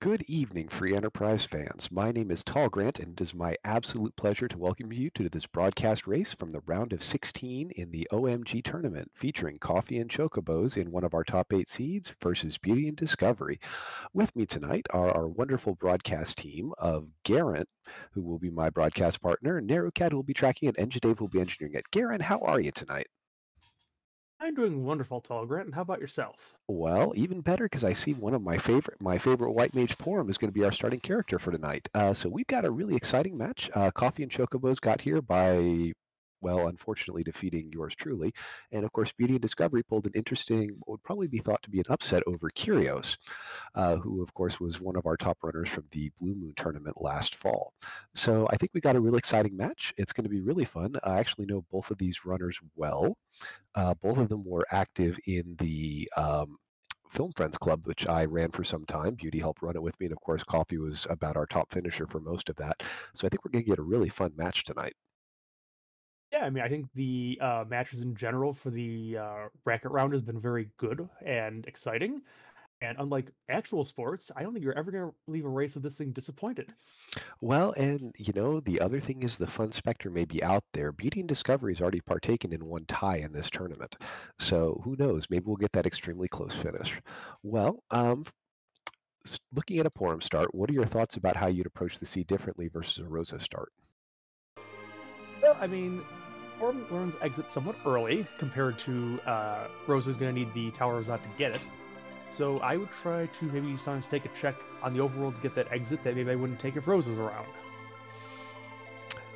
Good evening, Free Enterprise fans. My name is Tall Grant, and it is my absolute pleasure to welcome you to this broadcast race from the round of 16 in the OMG tournament, featuring Coffee and Chocobos in one of our top 8 seeds versus Beauty and Discovery. With me tonight are our wonderful broadcast team of Garrett, who will be my broadcast partner, Narukat, who will be tracking it, and Jadave, who will be engineering it. Garrett, how are you tonight? I'm doing wonderful, Tall Grant, and how about yourself? Well, even better because I see one of my favorite White Mage Porum is going to be our starting character for tonight. So we've got a really exciting match. Coffee and Chocobos got here by, well, unfortunately defeating yours truly, and of course Beauty and Discovery pulled an interesting, what would probably be thought to be an upset over Kyrios, who of course was one of our top runners from the Blue Moon tournament last fall. So I think we got a really exciting match. It's going to be really fun. I actually know both of these runners well. Both of them were active in the Film Friends Club, which I ran for some time. Beauty helped run it with me, and of course, Coffee was about our top finisher for most of that. So I think we're going to get a really fun match tonight. Yeah, I mean, I think the matches in general for the bracket round has been very good and exciting. And unlike actual sports, I don't think you're ever going to leave a race of this thing disappointed. Well, and the other thing is the fun specter may be out there. Beauty and Discovery has already partaken in one tie in this tournament. So who knows? Maybe we'll get that extremely close finish. Well, looking at a Porum start, what are your thoughts about how you'd approach the sea differently versus a Rosa start? Well, I mean, Orm learns exit somewhat early compared to Rosa's going to need the Tower Rosat to get it. So I would try to maybe sometimes take a check on the overworld to get that exit that maybe I wouldn't take if Rosa's around.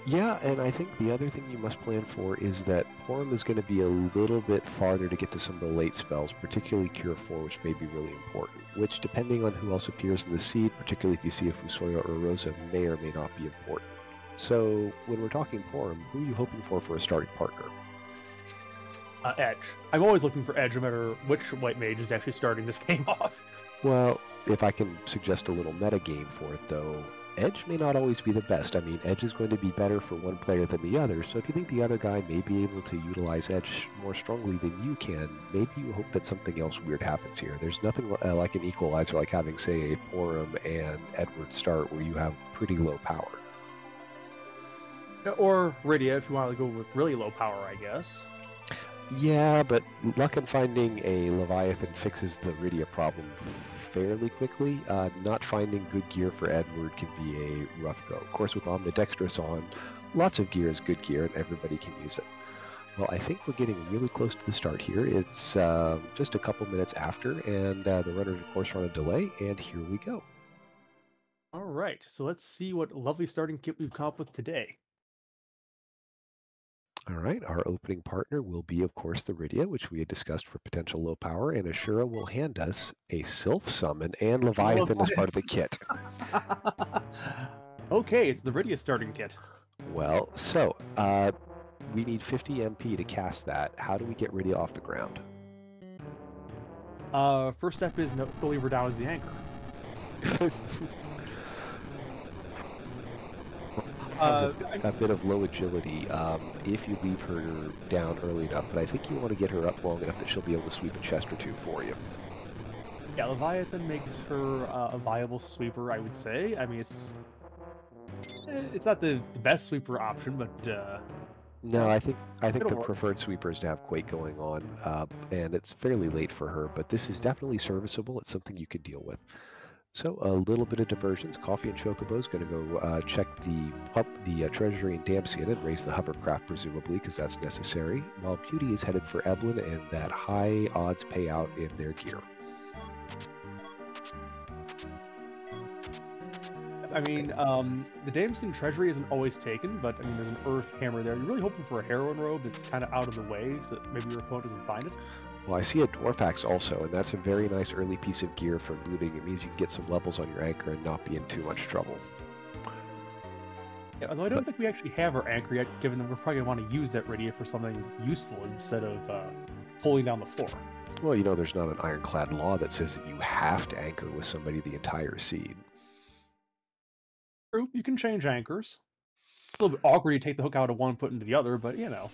Yeah, and I think the other thing you must plan for is that Porum is going to be a little bit farther to get to some of the late spells, particularly Cure 4, which may be really important, which, depending on who else appears in the seed, particularly if you see a Fusoya or a Rosa, may or may not be important. So, when we're talking Porum, who are you hoping for a starting partner? Edge. I'm always looking for Edge no matter which White Mage is actually starting this game off. Well, if I can suggest a little meta game for it, though, Edge may not always be the best. I mean, Edge is going to be better for one player than the other, so if you think the other guy may be able to utilize Edge more strongly than you can, maybe you hope that something else weird happens here. There's nothing like an equalizer, like having, say, a Porum and Edward start where you have pretty low power. Or Rydia if you want to go with really low power, I guess. Yeah, but luck in finding a Leviathan fixes the Rydia problem fairly quickly. Not finding good gear for Edward can be a rough go. Of course, with Omnidextrous on, lots of gear is good gear and everybody can use it. Well, I think we're getting really close to the start here. It's just a couple minutes after, and the runners, of course, are on a delay, and here we go. All right, so let's see what lovely starting kit we've come up with today. All right, our opening partner will be, of course, the Rydia, which we had discussed for potential low power, and Ashura will hand us a Sylph Summon and Leviathan as part of the kit. Okay, it's the Rydia starting kit. Well, so we need 50 MP to cast that. How do we get Rydia off the ground? First step is no leave her down as the anchor. Has a bit of low agility if you leave her down early enough, but I think you want to get her up long enough that she'll be able to sweep a chest or two for you. Yeah, Leviathan makes her a viable sweeper, I would say. I mean, it's not the best sweeper option, but No, I think the work. preferred sweeper is to have Quake going on, and it's fairly late for her, but this is definitely serviceable. It's something you could deal with. So a little bit of diversions. Coffee and Chocobo is going to go check the treasury in Damsian and raise the hovercraft, presumably, because that's necessary, while Beauty is headed for Eblin and that high odds payout in their gear. I mean, the Damson Treasury isn't always taken, but I mean, there's an Earth Hammer there. You're really hoping for a Heroine Robe that's kind of out of the way, so that maybe your opponent doesn't find it. Well, I see a Dwarf Axe also, and that's a very nice early piece of gear for looting. It means you can get some levels on your anchor and not be in too much trouble. Yeah, although I don't think we actually have our anchor yet, given that we're probably going to want to use that Rydia for something useful instead of pulling down the floor. Well, there's not an ironclad law that says that you have to anchor with somebody the entire seed. True, you can change anchors. A little bit awkward to take the hook out of one, put into the other, but you know.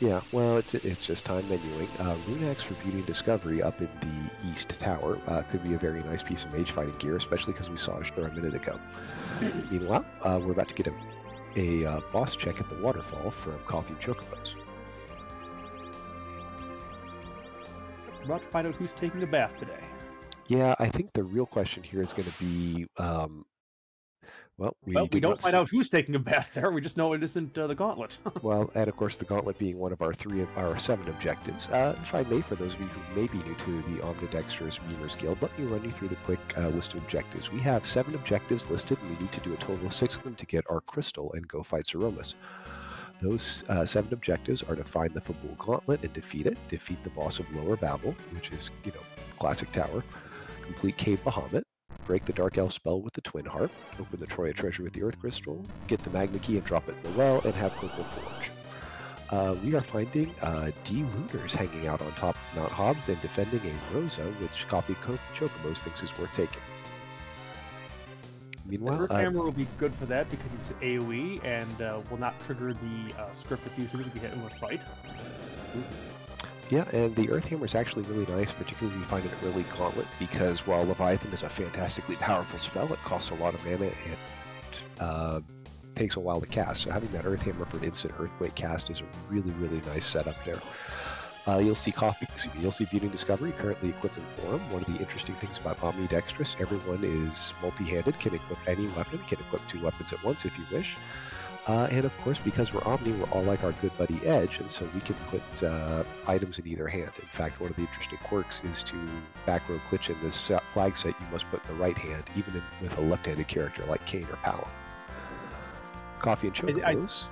Yeah, well, it's just time menuing. Runex for Beauty and Discovery up in the East Tower could be a very nice piece of mage fighting gear, especially because we saw a minute ago. Meanwhile, we're about to get a boss check at the waterfall from Coffee and Chocobos. We're about to find out who's taking a bath today. Yeah, I think the real question here is going to be, well, We did don't not find see. out who's taking a bath there. We just know it isn't the gauntlet. Well, and of course, the gauntlet being one of our 7 objectives. If I may, for those of you who may be new to the Omnidextrous Memers Guild, let me run you through the quick list of objectives. We have 7 objectives listed, and we need to do a total of 6 of them to get our crystal and go fight Ceromus. Those 7 objectives are to find the Fabul Gauntlet and defeat it, defeat the boss of Lower Babel, which is, classic tower, complete Cave Bahamut, break the Dark Elf spell with the Twin Harp, open the Troya treasure with the Earth Crystal, get the Magma Key and drop it in the well, and have Crystal Forge. We are finding D-Looters hanging out on top of Mount Hobbs and defending a Rosa, which CoffeeAndChocobos thinks is worth taking. Meanwhile, Earth Hammer will be good for that because it's AoE and will not trigger the script of these things if you hit in with fight. Yeah, and the Earth Hammer is actually really nice, particularly if you find an early gauntlet, because while Leviathan is a fantastically powerful spell, it costs a lot of mana and takes a while to cast. So having that Earth Hammer for an instant Earthquake cast is a really, really nice setup there. You'll see Beauty and Discovery currently equipped in Forum. One of the interesting things about Omnidextrous, everyone is multi-handed, can equip any weapon, can equip 2 weapons at once if you wish. And of course, because we're Omni, we're all like our good buddy Edge, and so we can put items in either hand. In fact, one of the interesting quirks is to back row glitch in this flag set you must put in the right hand, even with a left-handed character like Kane or Powell. Coffee and Chocobos.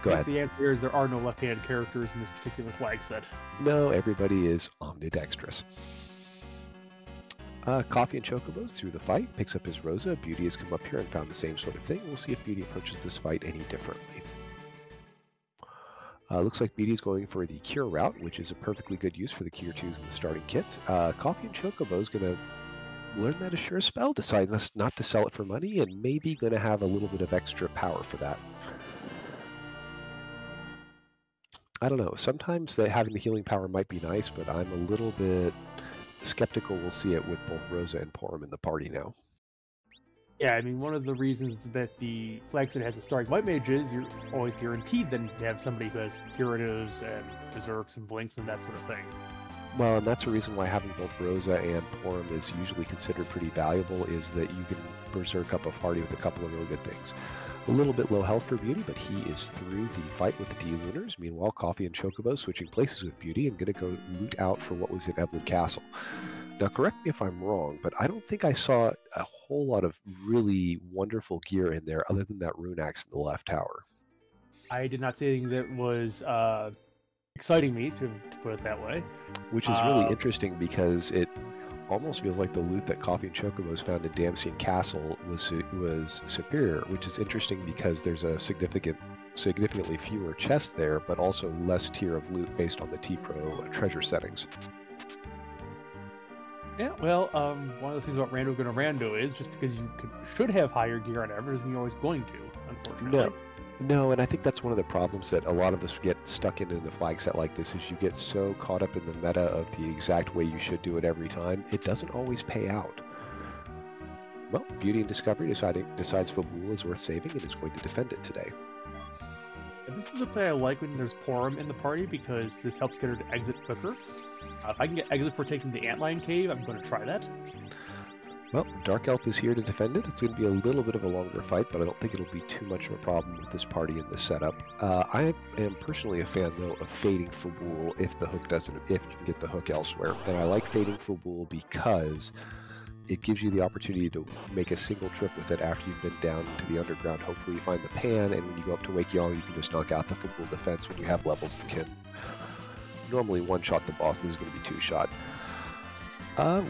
Go ahead. The answer is there are no left-handed characters in this particular flag set. No, everybody is omnidextrous. Coffee and Chocobos through the fight, picks up his Rosa. Beauty has come up here and found the same sort of thing. We'll see if Beauty approaches this fight any differently. Looks like Beauty is going for the Cure route, which is a perfectly good use for the Cure 2s in the starting kit. Coffee and Chocobo is going to learn that Assure spell, decide not to sell it for money, and maybe going to have a little bit of extra power for that. I don't know. Sometimes having the healing power might be nice, but I'm a little bit skeptical we'll see it with both Rosa and Porum in the party now. Yeah, I mean, one of the reasons that the flag set has a starting white mage is you're always guaranteed then to have somebody who has curatives and berserks and blinks and that sort of thing. Well, and that's the reason why having both Rosa and Porum is usually considered pretty valuable, is that you can berserk up a party with a couple of really good things. A little bit low health for Beauty, but he is through the fight with the D-Lunars. Meanwhile, Coffee and Chocobo switching places with Beauty and going to go loot out for what was in Ebwood Castle. Now, correct me if I'm wrong, but I don't think I saw a whole lot of really wonderful gear in there other than that rune axe in the left tower. I did not see anything that was exciting me, to put it that way. Which is really interesting because it almost feels like the loot that Coffee and Chocobos found in Damsian Castle was superior, which is interesting because there's a significantly fewer chests there, but also less tier of loot based on the T-Pro treasure settings. Yeah, well, one of the things about Rando Gonna Rando is just because you should have higher gear on average doesn't mean you're always going to, unfortunately. No, and I think that's one of the problems that a lot of us get stuck in a flag set like this, is you get so caught up in the meta of the exact way you should do it every time, it doesn't always pay out. Well, Beauty and Discovery decides Fabul is worth saving and is going to defend it today. And this is a play I like when there's Porum in the party because this helps get her to exit quicker. If I can get exit for taking the Antlion Cave, I'm going to try that. Well, Dark Elf is here to defend it. It's going to be a little bit of a longer fight, but I don't think it'll be too much of a problem with this party and this setup. I am personally a fan, though, of fading Fabul if you can get the hook elsewhere. And I like fading Fabul because it gives you the opportunity to make a single trip with it after you've been down into the underground. Hopefully you find the pan, and when you go up to Wake Y'all, you can just knock out the Fabul defense. When you have levels, you can normally one-shot the boss. This is going to be two-shot.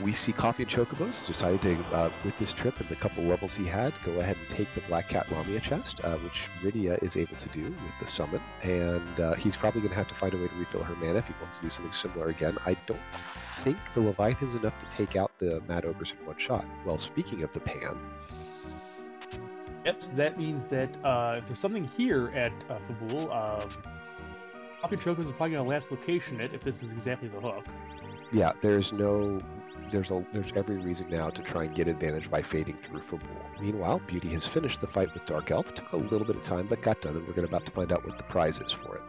We see Coffee and Chocobos decided to, with this trip and the couple levels he had, go ahead and take the Black Cat Lamia chest, which Rydia is able to do with the summon, and he's probably going to have to find a way to refill her mana if he wants to do something similar again. I don't think the Leviathan's enough to take out the Mad Ogres in one shot. Well, speaking of the pan... Yep, so that means that if there's something here at Fabul, Coffee and Chocobos are probably going to last location it if this is exactly the hook. Yeah, there's every reason now to try and get advantage by fading through Fabul. Meanwhile, Beauty has finished the fight with Dark Elf. Took a little bit of time, but got done, and we're about to find out what the prize is for it.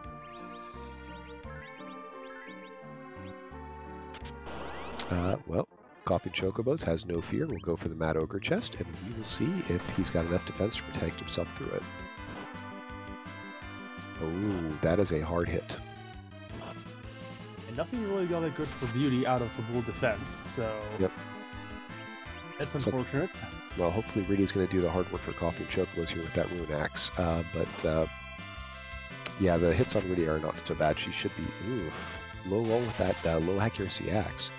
Well, Coffee and Chocobos has no fear. We'll go for the Mad Ogre chest, and we will see if he's got enough defense to protect himself through it. Oh, that is a hard hit. And nothing really got that good for Beauty out of Fabul defense, so... Yep. That's unfortunate. Well, hopefully Radia's going to do the hard work for Coffee and Chocobos here with that Rune Axe. Yeah, the hits on Radia are not so bad. She should be, low roll with that low accuracy axe.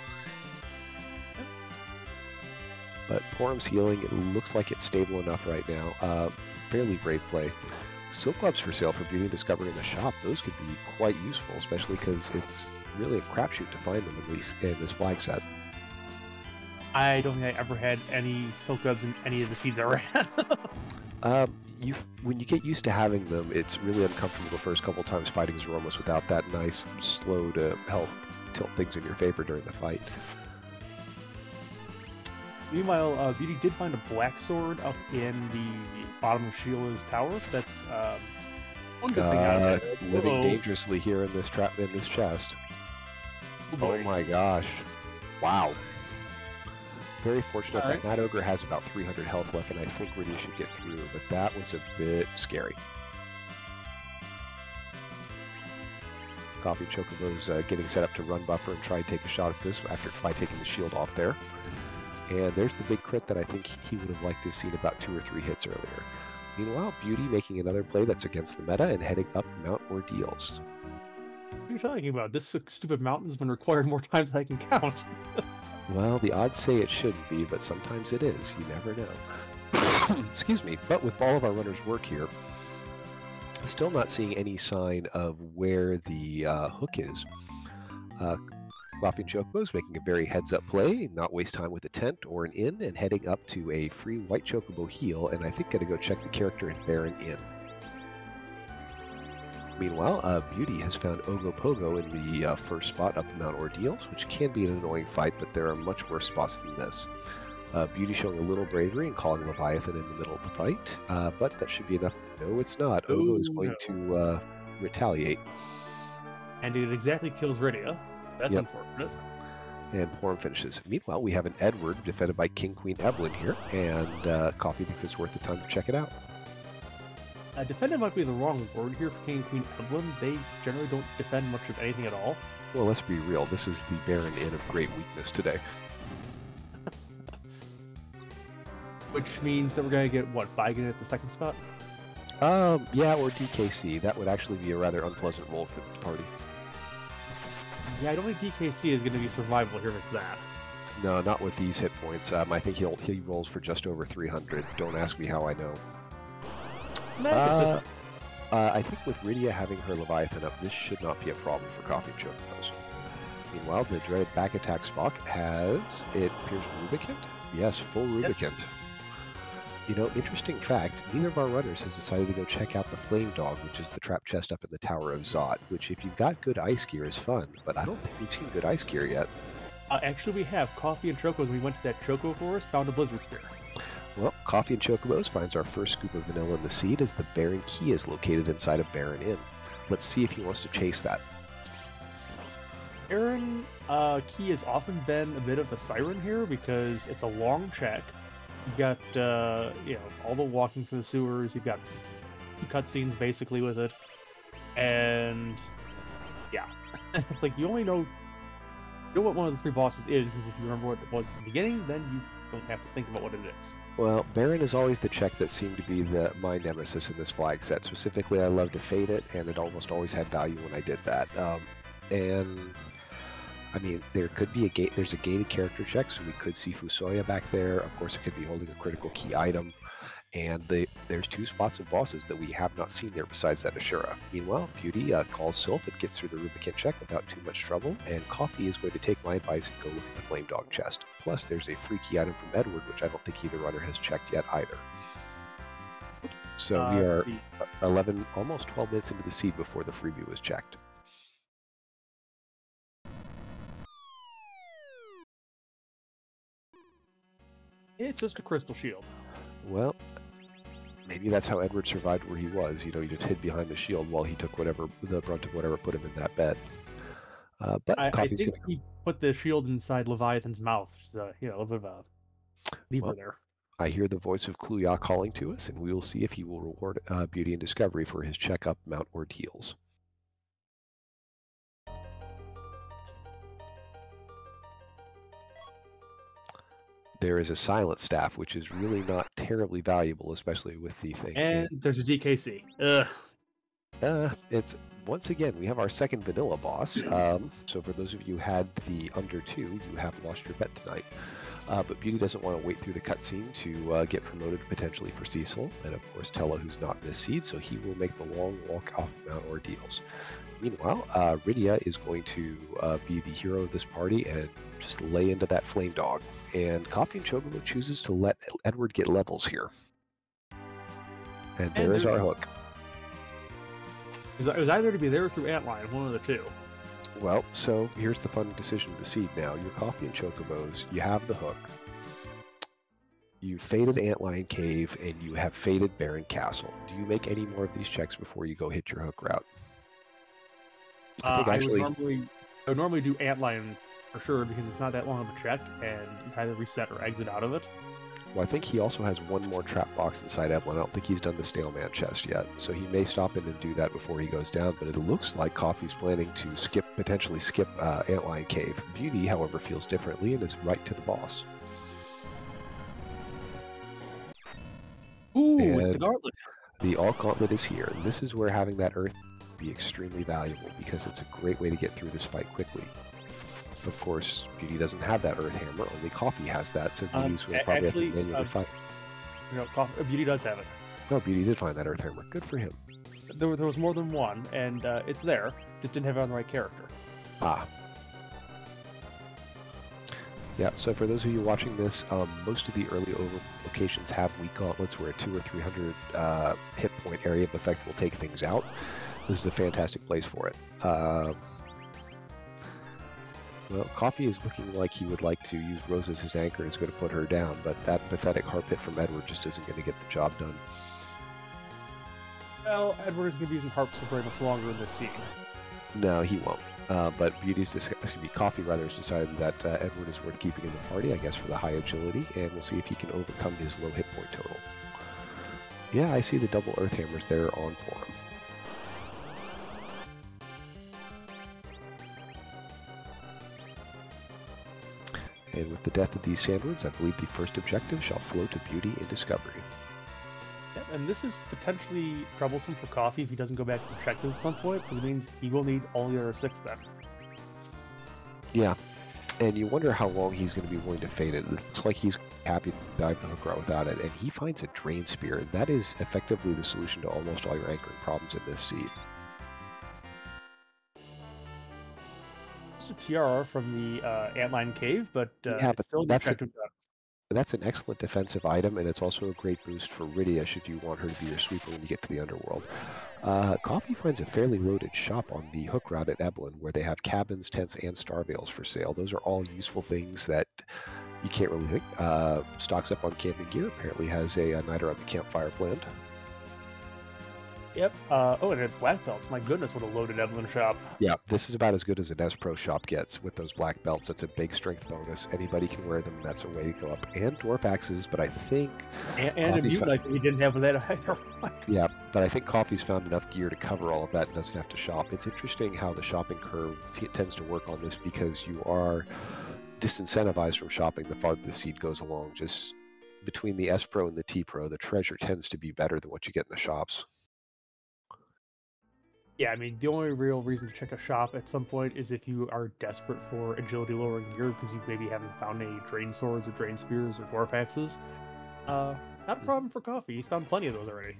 But Porum's healing, it looks like it's stable enough right now. Fairly brave play. Silk Gloves for sale for BeautyInDiscovery in the shop. Those could be quite useful, especially because it's really a crapshoot to find them, at least in this flag set. I don't think I ever had any Silk Gloves in any of the seeds I ran. When you get used to having them, it's really uncomfortable the first couple times fighting Zoromos without that nice slow to help tilt things in your favor during the fight. Meanwhile, Beauty did find a black sword up in the bottom of Sheila's tower, so that's one good thing out of it. Living dangerously here in this chest. Oh my gosh. Wow. Very fortunate that Mad Ogre has about 300 health left, and I think Radia should get through, but that was a bit scary. Coffee Chocobo's getting set up to run buffer and try and take a shot at this by taking the shield off there. And there's the big crit that I think he would have liked to have seen about 2 or 3 hits earlier. Meanwhile, Beauty making another play that's against the meta and heading up Mount Ordeals. What are you talking about? This stupid mountain's been required more times than I can count. Well, the odds say it shouldn't be, but sometimes it is. You never know. Excuse me. But with all of our runners' work here, still not seeing any sign of where the hook is. Coffee and Chocobos making a very heads-up play, not waste time with a tent or an inn, and heading up to a free white Chocobo heal, and I think going to go check the character in Baron Inn. Meanwhile, Beauty has found Ogopogo in the first spot up Mount Ordeals, which can be an annoying fight, but there are much worse spots than this. Beauty showing a little bravery and calling Leviathan in the middle of the fight, but that should be enough. No, it's not. Ogo is going to retaliate. And it exactly kills Radia. That's unfortunate. And Porum finishes. Meanwhile, we have an Edward defended by King Queen Evelyn here, and Coffee thinks it's worth the time to check it out. Defended might be the wrong word here for King and Queen Evelyn. They generally don't defend much of anything at all. Well, let's be real. This is the Baron Inn of great weakness today. Which means that we're going to get, what, Vigan at the second spot? Yeah, or DKC. That would actually be a rather unpleasant role for the party. Yeah, I don't think DKC is going to be survivable here if it's that. No, not with these hit points. I think he rolls for just over 300. Don't ask me how I know. I think with Radia having her Leviathan up, this should not be a problem for Coffee and Chocobos. Meanwhile, the dreaded back attack Spock has, it appears, Rubicant? Yes, full Rubicant. Yep. You know, interesting fact, neither of our runners has decided to go check out the Flame Dog, which is the trap chest up in the Tower of Zot, which if you've got good ice gear is fun, but I don't think we've seen good ice gear yet. Actually, we have. Coffee and Chocobos, when we went to that Choco Forest, found a Blizzard Spear. Well, Coffee and Chocobos finds our first scoop of vanilla in the seed as the Baron Key is located inside of Baron Inn. Let's see if he wants to chase that. Baron Key has often been a bit of a siren here because it's a long check. You've got, all the walking through the sewers. You've got cutscenes basically with it. And, yeah. It's like you only know what one of the 3 bosses is, because if you remember what it was at the beginning, then you don't have to think about what it is. Well, Baron is always the check that seemed to be my nemesis in this flag set. Specifically, I love to fade it, and it almost always had value when I did that. And I mean, there could be there's a gated character check, so we could see Fusoya back there. Of course, it could be holding a critical key item. And there's 2 spots of bosses that we have not seen there besides that Ashura. Meanwhile, Beauty calls Sylph. It gets through the Rubicant check without too much trouble, and Coffee is going to take my advice and go look at the Flame Dog chest. Plus, there's a free key item from Edward, which I don't think either runner has checked yet either. So we are 11, almost 12 minutes into the seed before the freebie was checked. It's just a crystal shield. Well, maybe that's how Edward survived where he was. You know, he just hid behind the shield while he took the brunt of whatever put him in that bed. But I Coffee's think gonna. he put the shield inside Leviathan's mouth. So, a little bit of a lever Well, there. I hear the voice of Kluya calling to us, and we will see if he will reward Beauty and Discovery for his checkup, mount, or deals. There is a silent staff, which is really not terribly valuable, especially with the thing. And there's a DKC. Ugh. It's once again, we have our second vanilla boss. So for those of you who had the under 2, you have lost your bet tonight. But Beauty doesn't want to wait through the cutscene to get promoted potentially for Cecil, and of course Tella, who's not in this seed, so he will make the long walk off Mount Ordeals. Meanwhile, Rydia is going to be the hero of this party and just lay into that flame dog. And CoffeeAndChocobo chooses to let Edward get levels here. And there is our hook. It was either to be there or through Antline, one of the two. Well, so here's the fun decision of the seed now. Your CoffeeAndChocobos, you have the hook. You faded Antlion Cave, and you have faded Barren Castle. Do you make any more of these checks before you go hit your hook route? I would normally do Antlion for sure because it's not that long of a check, and you either reset or exit out of it. Well, I think he also has one more trap box inside Evelyn. I don't think he's done the Stale Man chest yet, so he may stop in and do that before he goes down, but it looks like Coffee's planning to potentially skip Antlion Cave. Beauty, however, feels differently and is right to the boss. Ooh, and it's the gauntlet. The Alt Gauntlet is here. This is where having that Earth be extremely valuable because it's a great way to get through this fight quickly. Of course, Beauty doesn't have that Earth Hammer, only Coffee has that, so Beauty's will probably have to manually fight. Beauty does have it. No, Beauty did find that Earth Hammer. Good for him. There was more than one, and it's there. Just didn't have it on the right character. Ah. Yeah, so for those of you watching this, most of the early locations have weak gauntlets where a 200 or 300 hit point area of effect will take things out. This is a fantastic place for it. Well, Coffee is looking like he would like to use Rose as his anchor and is going to put her down, but that pathetic heart hit from Edward just isn't going to get the job done. Well, Edward is going to be using harps for very much longer in this scene. No, he won't. But Coffee rather has decided that Edward is worth keeping in the party, I guess, for the high agility, and we'll see if he can overcome his low hit point total. Yeah, I see the double Earth Hammers there on Porum. And with the death of these sandwords, I believe the first objective shall flow to Beauty and Discovery. Yep, and this is potentially troublesome for Coffee if he doesn't go back to check this at some point, because it means he will need all the other 6 then. Yeah, and you wonder how long he's going to be willing to fade it. It looks like he's happy to dive the hook route without it, and he finds a Drain Spear. That is effectively the solution to almost all your anchoring problems in this seed. It's a TRR from the Antline Cave, but it's still that's an excellent defensive item, and it's also a great boost for Rydia should you want her to be your sweeper when you get to the underworld. Coffee finds a fairly loaded shop on the hook route at Evelyn, where they have cabins, tents, and star veils for sale. Those are all useful things that you can't really think. Stocks up on camping gear, apparently has a Night Around the Campfire planned. Yep. Oh, and it black belts. My goodness, what a loaded Evelyn shop. Yeah, this is about as good as an S-Pro shop gets with those black belts. That's a big strength bonus. Anybody can wear them. That's a way to go up. And dwarf axes, but I think... And a mute like we didn't have that either. Yeah, but I think Coffee's found enough gear to cover all of that and doesn't have to shop. It's interesting how the shopping curve tends to work on this because you are disincentivized from shopping the farther the seed goes along. Just between the S-Pro and the T-Pro, the treasure tends to be better than what you get in the shops. Yeah, I mean, the only real reason to check a shop at some point is if you are desperate for agility lowering gear because you maybe haven't found any drain swords or drain spears or dwarf axes. Not a problem for Coffee. He's found plenty of those already.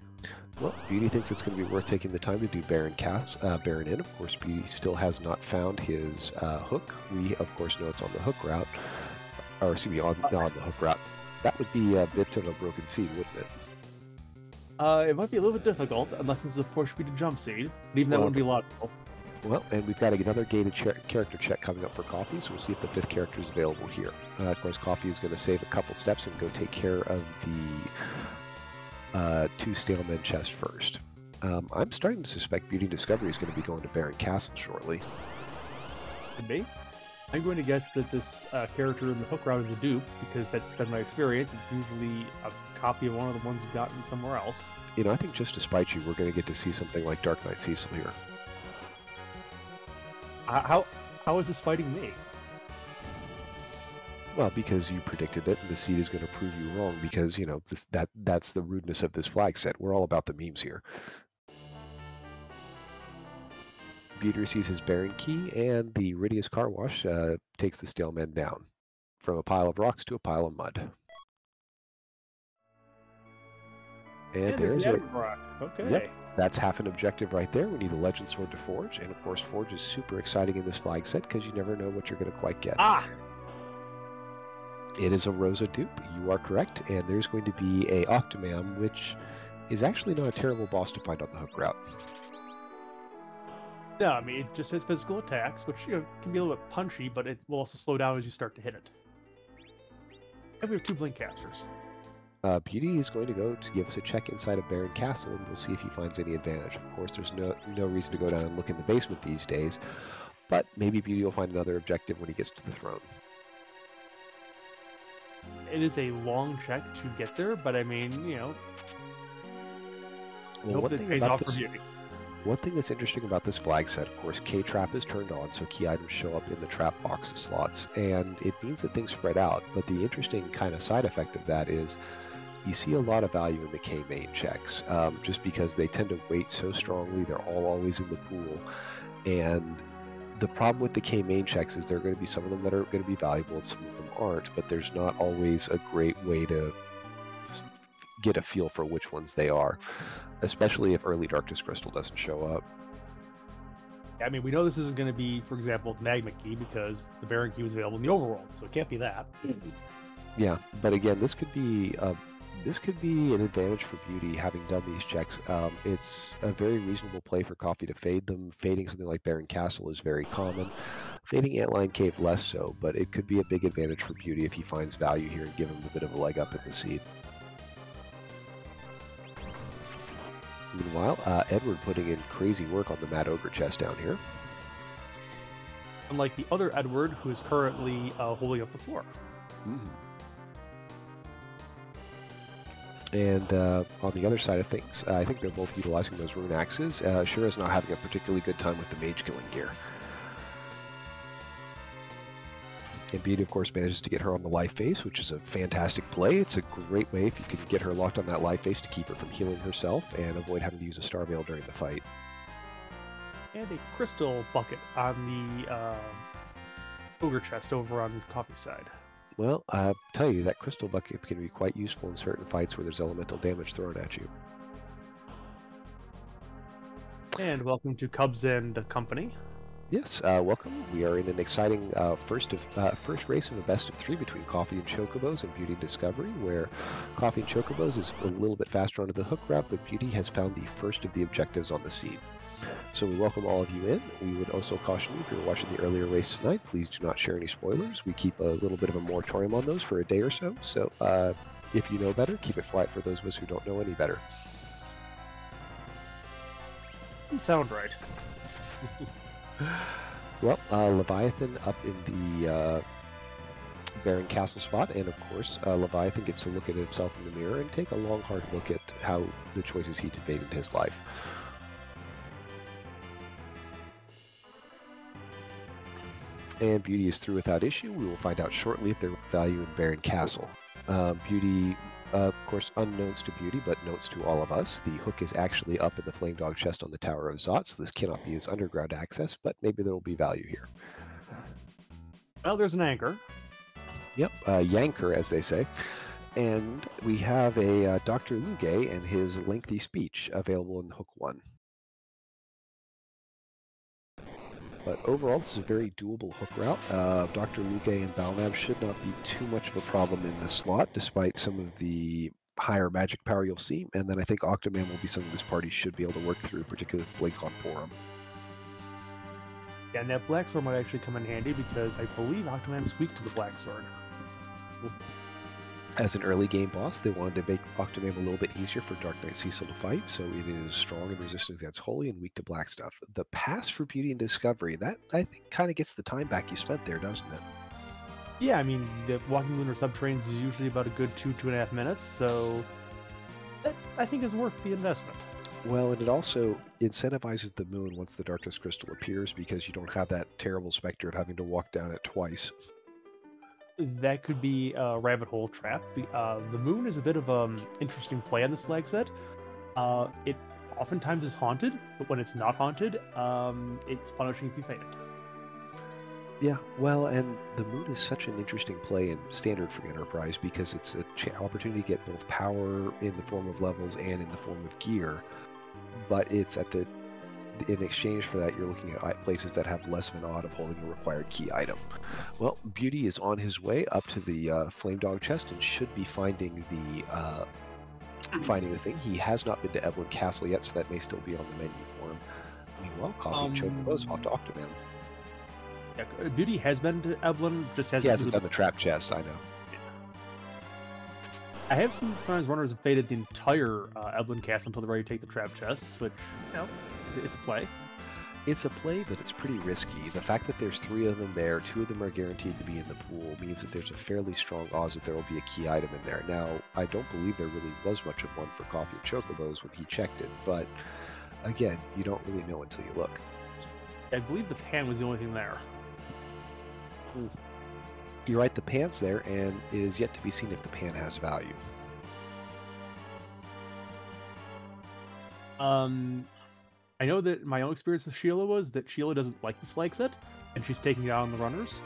Well, Beauty thinks it's going to be worth taking the time to do Barren in. Of course, Beauty still has not found his hook. We, of course, know it's on the hook route. Or, excuse me, on the hook route. That would be a bit of a broken seed, wouldn't it? It might be a little bit difficult, unless it's a push speed to jump seed, but even that wouldn't be logical. Well, and we've got another gated character check coming up for Coffee, so we'll see if the 5th character is available here. Of course, Coffee is going to save a couple steps and go take care of the 2 Stalemen chests first. I'm starting to suspect BeautyInDiscovery is going to be going to Baron Castle shortly. Could be. I'm going to guess that this character in the hook route is a dupe, because that's been my experience. It's usually a copy of one of the ones you've gotten somewhere else. You know, I think just to spite you, we're going to get to see something like Dark Knight Cecil here. How is this fighting me? Well, because you predicted it, and the seed is going to prove you wrong, because, you know, that's the rudeness of this flag set. We're all about the memes here. Beauty receives his Baron Key, and the Iridius Car Wash takes the Stalemen down from a pile of rocks to a pile of mud. And there's a rock. Okay. Yep, that's half an objective right there. We need the Legend Sword to forge, and of course, forge is super exciting in this flag set because you never know what you're going to quite get. Ah! It is a Rosa dupe. You are correct, and there's going to be a Octomam, which is actually not a terrible boss to find on the hook route. Yeah, I mean, it just has physical attacks, which, you know, can be a little bit punchy, but it will also slow down as you start to hit it. And we have 2 blink casters. Beauty is going to go to give us a check inside of Baron Castle, and we'll see if he finds any advantage. Of course, there's no reason to go down and look in the basement these days, but maybe Beauty will find another objective when he gets to the throne. It is a long check to get there, but I mean, you know, well, hope it pays off for Beauty. One thing that's interesting about this flag set, of course, K-Trap is turned on, so key items show up in the trap boxes slots, and it means that things spread out, but the interesting kind of side effect of that is you see a lot of value in the K-main checks, just because they tend to weight so strongly, they're all always in the pool, and the problem with the K-main checks is there are going to be some of them that are going to be valuable and some of them aren't, but there's not always a great way to get a feel for which ones they are, especially if early Darkness Crystal doesn't show up. I mean, we know this isn't going to be, for example, the Magma Key, because the Baron Key was available in the overworld, so it can't be that. Yeah, but again, this could be an advantage for Beauty having done these checks. It's a very reasonable play for Coffee to fade them. Fading something like Baron Castle is very common. Fading Antlion Cave less so, but it could be a big advantage for Beauty if he finds value here and give him a bit of a leg up in the seed. Meanwhile, Edward putting in crazy work on the Mad Ogre chest down here. Unlike the other Edward, who is currently holding up the floor. And on the other side of things, I think they're both utilizing those rune axes. Shura's not having a particularly good time with the mage killing gear. And Beauty, of course, manages to get her on the life phase, which is a fantastic play. It's a great way if you can get her locked on that life phase to keep her from healing herself and avoid having to use a Star Veil during the fight. And a crystal bucket on the ogre chest over on Coffee's side. Well, I'll tell you, that crystal bucket can be quite useful in certain fights where there's elemental damage thrown at you. And welcome to Cubs and Company. Yes, welcome. We are in an exciting first race of a best of 3 between Coffee and Chocobos and BeautyInDiscovery, where Coffee and Chocobos is a little bit faster onto the hook route, but Beauty has found the first of the objectives on the seed. So we welcome all of you in. We would also caution you, if you're watching the earlier race tonight, please do not share any spoilers. We keep a little bit of a moratorium on those for a day or so, so if you know better, keep it quiet for those of us who don't know any better. You sound right. Well, Leviathan up in the Baron Castle spot, and of course, Leviathan gets to look at himself in the mirror and take a long, hard look at how the choices he made in his life. And Beauty is through without issue. We will find out shortly if there's value in Baron Castle. Beauty, of course, unknowns to Beauty, but notes to all of us, the hook is actually up in the Flame Dog chest on the Tower of Zot, so this cannot be his underground access, but maybe there will be value here. Well, there's an anchor. Yep, Yanker, as they say. And we have a Dr. Luge and his lengthy speech available in the Hook 1. But overall, this is a very doable hook route. Dr. Luge and Balnab should not be too much of a problem in this slot, despite some of the higher magic power you'll see. And then I think Octoman will be something this party should be able to work through, particularly with Blink on Porum. Yeah, and that black sword might actually come in handy because I believe Octomam is weak to the black sword. As an early game boss, they wanted to make Octomam a little bit easier for Dark Knight Cecil to fight, so it is strong and resistant against holy and weak to black stuff. The pass for Beauty and Discovery, that I think kind of gets the time back you spent there, doesn't it? Yeah, I mean, the walking lunar subterraneans is usually about a good 2.5 minutes, so that I think is worth the investment. Well, and it also incentivizes the moon once the darkness crystal appears because you don't have that terrible specter of having to walk down it twice. That could be a rabbit hole trap. The moon is a bit of interesting play on this flag set. It oftentimes is haunted, but when it's not haunted, it's punishing if you faint it. Yeah, well, and the moon is such an interesting play and standard for Enterprise because it's an opportunity to get both power in the form of levels and in the form of gear, but it's in exchange for that, you're looking at places that have less of an odd of holding a required key item. Well, Beauty is on his way up to the Flame Dog chest and should be finding the thing. He has not been to Evelyn Castle yet, so that may still be on the menu for him. Meanwhile, Coffee and Chocobos off to Octomam. Yeah, Beauty has been to Evelyn, just hasn't. He hasn't done the trap chest, I know. I have seen sometimes runners have faded the entire Evelyn cast until they're ready to take the trap chests, which, it's a play. It's a play, but it's pretty risky. The fact that there's 3 of them there, 2 of them are guaranteed to be in the pool, means that there's a fairly strong odds that there will be a key item in there. Now, I don't believe there really was much of one for Coffee and Chocobos when he checked it, but again, you don't really know until you look. I believe the pan was the only thing there. You're right, the pan's there, and it is yet to be seen if the pan has value. I know that my own experience with Sheila was that Sheila doesn't like this flag set, and she's taking it out on the runners.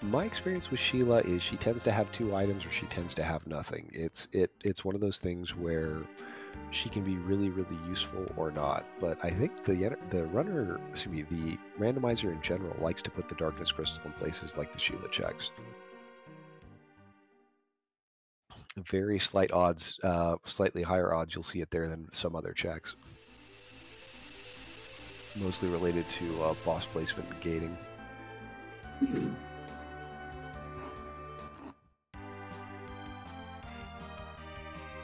My experience with Sheila is she tends to have 2 items or she tends to have nothing. It's one of those things where she can be really, really useful or not. But I think the randomizer in general likes to put the darkness crystal in places like the Sheila checks. Very slight odds, slightly higher odds you'll see it there than some other checks. Mostly related to boss placement and gating.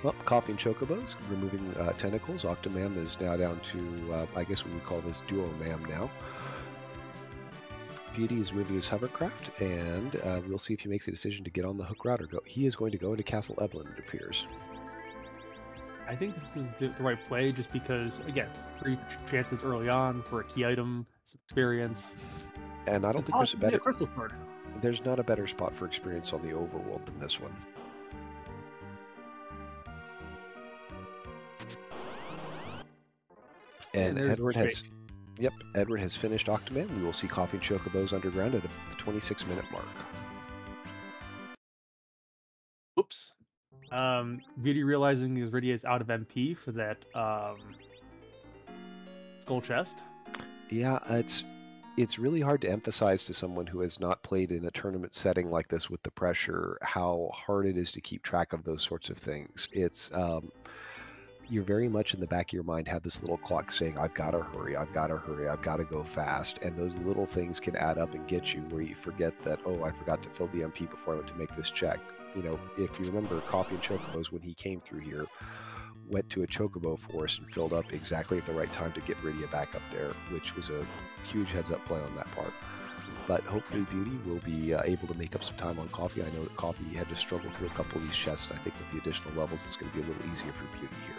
Well, Coffee and Chocobos, removing tentacles. Octomam is now down to, I guess we would call this Duo Mam now. Beauty is moving his hovercraft, and we'll see if he makes a decision to get on the hook route or go. He is going to go into Castle Evelyn, it appears. I think this is the right play, just because, again, 3 chances early on for a key item, experience. And I don't think there's a better... Crystal Sword. There's not a better spot for experience on the overworld than this one. And Edward has... Yep, Edward has finished Octomam. We will see Coffee and Chocobos underground at the 26-minute mark. Oops. Beauty realizing the Iridia is out of MP for that skull chest. Yeah, it's really hard to emphasize to someone who has not played in a tournament setting like this with the pressure how hard it is to keep track of those sorts of things. It's you're very much in the back of your mind have this little clock saying, I've got to hurry, I've got to hurry, I've got to go fast. And those little things can add up and get you where you forget that, oh, I forgot to fill the MP before I went to make this check. You know, if you remember Coffee and Chocobos, when he came through here, went to a Chocobo forest and filled up exactly at the right time to get Iridia back up there, which was a huge heads-up play on that part. But hopefully Beauty will be able to make up some time on Coffee. I know that Coffee had to struggle through a couple of these chests, and I think with the additional levels, it's going to be a little easier for Beauty here.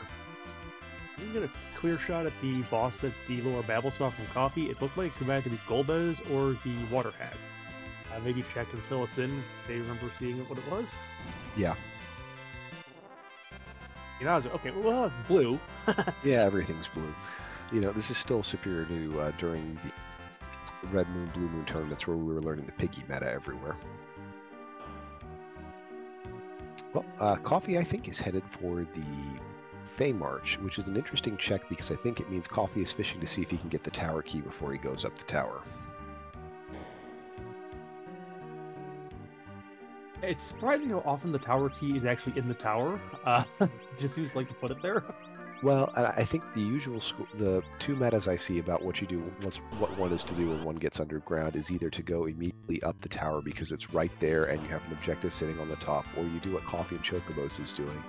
You get a clear shot at the boss at the lower Babel spot from Coffee. It looked like it could either be Golbez or the Water Hag. Maybe check and fill us in if they remember seeing what it was. Yeah. You know, I was like, okay, well, blue. Yeah, everything's blue. You know, this is still superior to during the Red Moon, Blue Moon tournaments where we were learning the piggy meta everywhere. Well, Coffee, I think, is headed for the Fey March, which is an interesting check because I think it means Coffee is fishing to see if he can get the tower key before he goes up the tower. It's surprising how often the tower key is actually in the tower. Just seems like to put it there. Well, I think the usual the two metas I see about what you do, what one is to do when one gets underground is either to go immediately up the tower because it's right there and you have an objective sitting on the top, or you do what CoffeeAndChocobos is doing,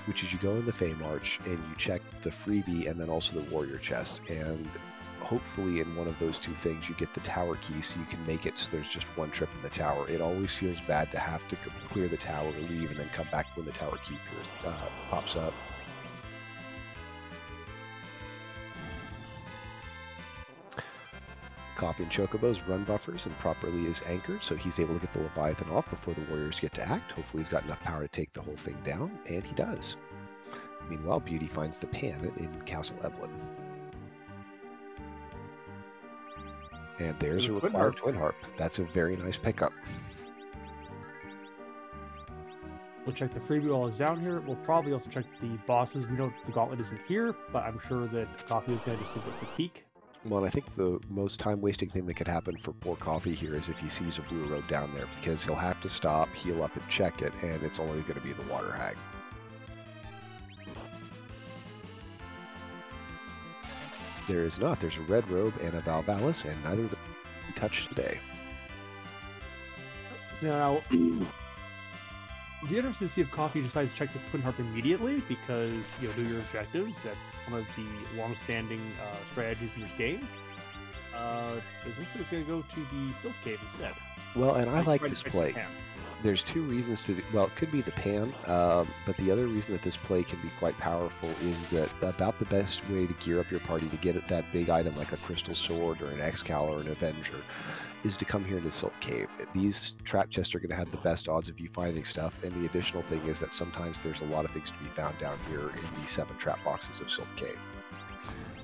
which is you go in the Fame Arch and you check the freebie and then also the warrior chest, and hopefully in one of those two things you get the tower key so you can make it so there's just one trip in the tower. It always feels bad to have to clear the tower, leave, and then come back when the tower key pops up. CoffeeAndChocobos run buffers and properly is anchored, so he's able to get the Leviathan off before the warriors get to act. Hopefully he's got enough power to take the whole thing down, and he does. Meanwhile, Beauty finds the pan in Castle Eblin. And there's a required Twin Harp. That's a very nice pickup. We'll check the freebie while it's down here. We'll probably also check the bosses. We know the gauntlet isn't here, but I'm sure that Coffee is going to just take a peek. Well, and I think the most time-wasting thing that could happen for poor Coffee here is if he sees a blue road down there, because he'll have to stop, heal up, and check it, and it's only going to be the water hag. There is not. There's a red robe and a Valvalis, and neither of them will be touched today. So now, it'll be interesting to see if Coffee decides to check this Twin Harp immediately, because you'll do your objectives. That's one of the long-standing strategies in this game. It looks like it's going to go to the Sylph Cave instead. Well, and I like this play. There's two reasons to do, well, it could be the pan, but the other reason that this play can be quite powerful is that about the best way to gear up your party to get at that big item like a crystal sword or an Excalibur or an Avenger is to come here into Sylph Cave. These trap chests are going to have the best odds of you finding stuff, and the additional thing is that sometimes there's a lot of things to be found down here in the 7 trap boxes of Sylph Cave.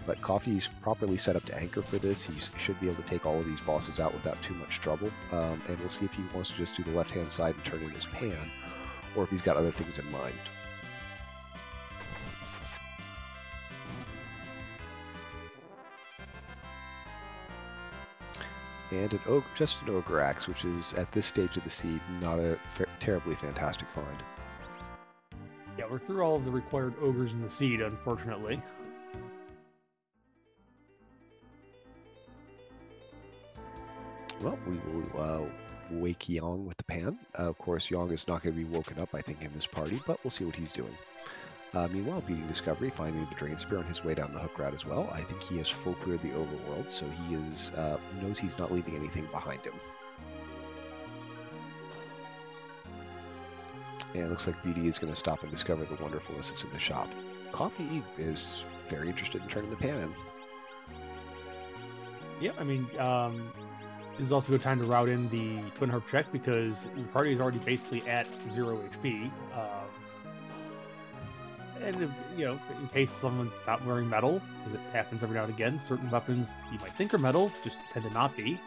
But Coffee's properly set up to anchor for this. He should be able to take all of these bosses out without too much trouble. And we'll see if he wants to just do the left-hand side and turn in his pan, or if he's got other things in mind. And just an Ogre Axe, which is, at this stage of the seed, not a terribly fantastic find. Yeah, we're through all of the required Ogres in the seed, unfortunately. Well, we will wake Yong with the pan. Of course, Yong is not going to be woken up, I think, in this party, but we'll see what he's doing. Meanwhile, BeautyInDiscovery finding the Drain Spear on his way down the hook route as well. I think he has full cleared the overworld, so he is knows he's not leaving anything behind him. And it looks like Beauty is going to stop and discover the wonderfulness that's in the shop. Coffee is very interested in turning the pan in. Yeah, I mean, this is also a good time to route in the Twin Harp check because your party is already basically at 0 HP. And, in case someone stopped wearing metal, because it happens every now and again, certain weapons you might think are metal just tend to not be.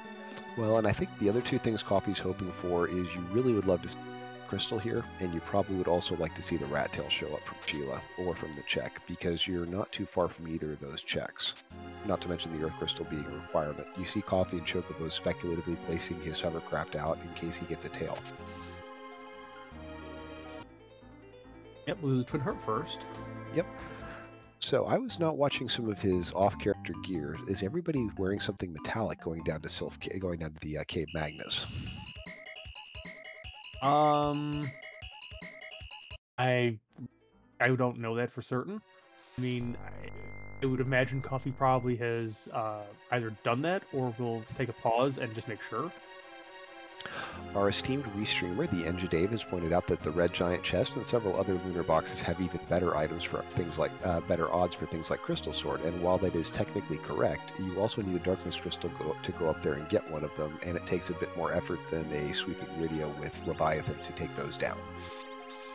Well, and I think the other two things Coffee's hoping for is you really would love to see Crystal here, and you probably would also like to see the Rat Tail show up from Sheila or from the check, because you're not too far from either of those checks. Not to mention the Earth Crystal being a requirement. You see CoffeeAndChocobos speculatively placing his hovercraft out in case he gets a tail. Yep, we'll do the Twin Harp first. Yep. So I was not watching some of his off-character gear. Is everybody wearing something metallic going down to the Cave Magnus? I don't know that for certain. I mean, I would imagine Coffee probably has either done that or will take a pause and just make sure. Our esteemed restreamer, the Enja Dave, has pointed out that the Red Giant Chest and several other lunar boxes have even better items for things like better odds for things like Crystal Sword. And while that is technically correct, you also need a Darkness Crystal to go up there and get one of them, and it takes a bit more effort than a sweeping Ridio with Leviathan to take those down.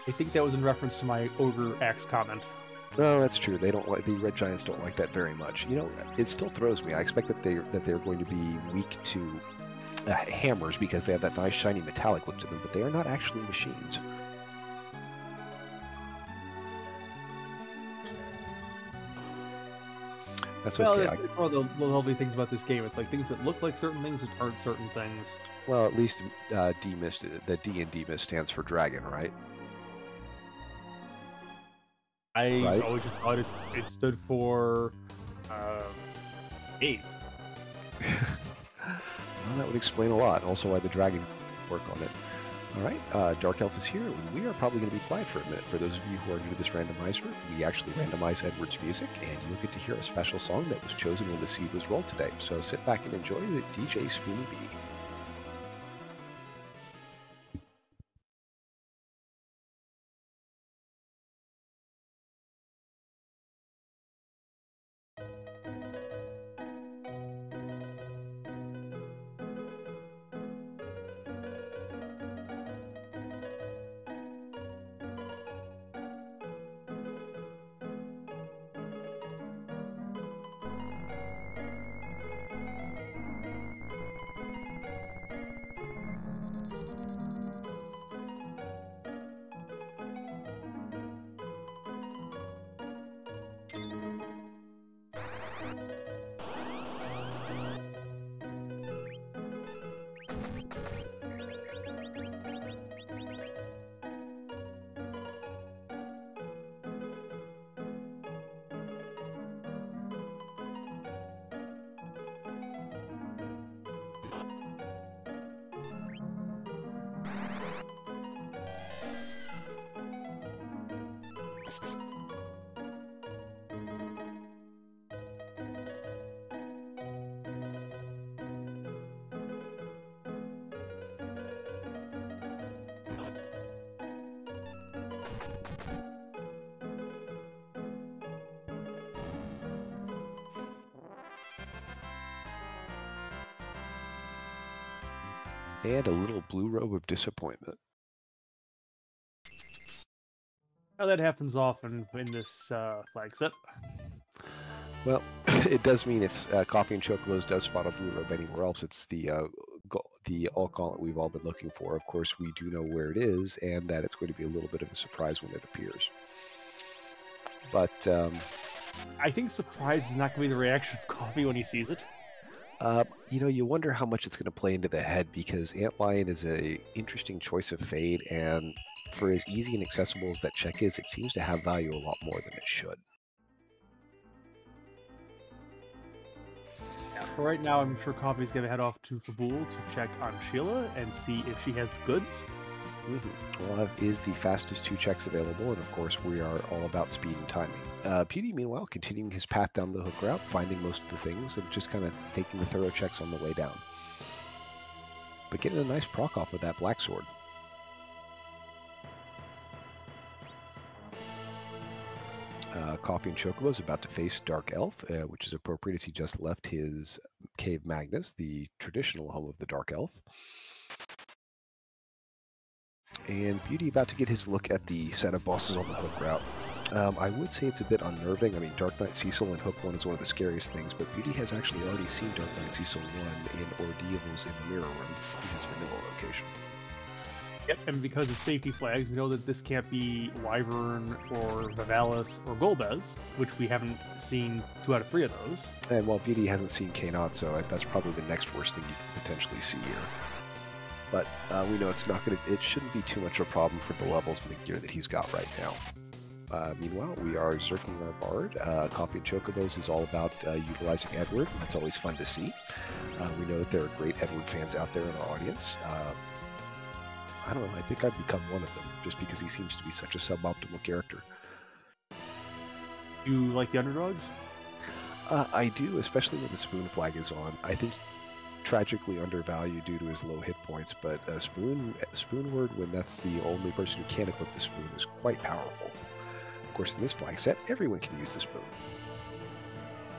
I think that was in reference to my Ogre Axe comment. No, that's true. They don't like the Red Giants don't like that very much. It still throws me. I expect that they're going to be weak to hammers because they have that nice shiny metallic look to them, but they are not actually machines. That's okay. Well, it's one of the lovely things about this game. It's like things that look like certain things that aren't certain things. Well, at least D-Mist, the D in D-Mist stands for dragon, right? I right? always just thought it stood for Abe. Well, that would explain a lot. Also, why the dragon work on it. All right, Dark Elf is here. We are probably going to be quiet for a minute. For those of you who are new to this randomizer, we actually randomize Edward's music, and you'll get to hear a special song that was chosen when the seed was rolled today. So sit back and enjoy the DJ Spoony B. And a little blue robe of disappointment. Now that happens often in this flag set. Well, it does mean if Coffee and Chocobos does spot a blue robe anywhere else, it's the all gauntlet we've all been looking for. Of course, we do know where it is, and that it's going to be a little bit of a surprise when it appears. But I think surprise is not going to be the reaction of Coffee when he sees it. you know, you wonder how much it's going to play into the head, because Antlion is a interesting choice of fade, and for as easy and accessible as that check is, it seems to have value a lot more than it should. Yeah, for right now, I'm sure Coffee's going to head off to Fabul to check on Sheila and see if she has the goods. We'll have is the fastest 2 checks available, and of course we are all about speed and timing. Beauty, meanwhile, continuing his path down the hook route, finding most of the things, and just kind of taking the thorough checks on the way down. But getting a nice proc off with that black sword. Coffee and Chocobo is about to face Dark Elf, which is appropriate as he just left his Cave Magnus, the traditional home of the Dark Elf. And Beauty about to get his look at the set of bosses on the hook route. I would say it's a bit unnerving. I mean, Dark Knight Cecil and Hook 1 is one of the scariest things, but Beauty has actually already seen Dark Knight Cecil 1 in Ordeals in the Mirror Room, in his vanilla location. Yep, and because of safety flags, we know that this can't be Wyvern or Vivalis or Golbez, which we haven't seen 2 out of 3 of those. And while Beauty hasn't seen Kanot, so that's probably the next worst thing you can potentially see here. But we know it's not going to. It shouldn't be too much of a problem for the levels and the gear that he's got right now. Meanwhile, we are zerking our bard. Coffee and Chocobos is all about utilizing Edward. That's always fun to see. We know that there are great Edward fans out there in our audience. I don't know. I think I've become one of them just because he seems to be such a suboptimal character. You like the underdogs? I do, especially when the spoon flag is on. I think tragically undervalued due to his low hit points, but Spoonward, when that's the only person who can equip the spoon, is quite powerful. Of course, in this flag set, everyone can use the spoon.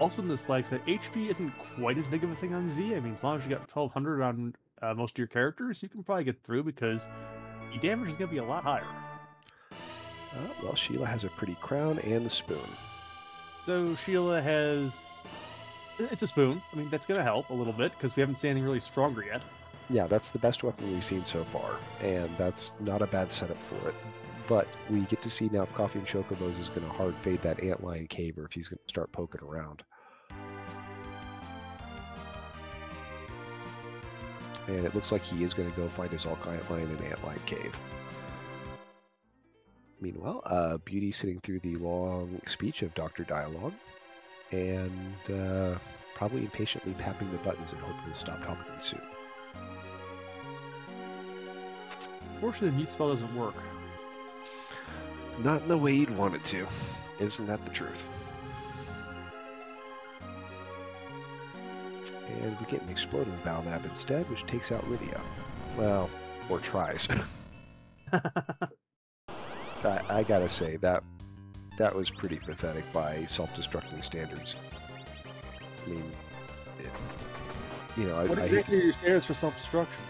Also in this flag set, HP isn't quite as big of a thing on Z. I mean, as long as you got 1200 on most of your characters, you can probably get through because the damage is going to be a lot higher. Well, Sheila has a pretty crown and the spoon. So Sheila has... It's a spoon. I mean, that's going to help a little bit because we haven't seen anything really stronger yet. Yeah, that's the best weapon we've seen so far, and that's not a bad setup for it. But we get to see now if Coffee and Chocobos is going to hard fade that Antlion cave or if he's going to start poking around. And it looks like he is going to go find his Altlion in Antlion cave. Meanwhile, Beauty sitting through the long speech of Dr. Dialogue and probably impatiently tapping the buttons and hoping to stop talking soon. Fortunately, the mute spell doesn't work. Not in the way you'd want it to. Isn't that the truth? And we get an exploding Balnab instead, which takes out Rydia. Well, or tries. I gotta say, that was pretty pathetic by self-destructing standards. I mean, what exactly are your standards for self-destruction?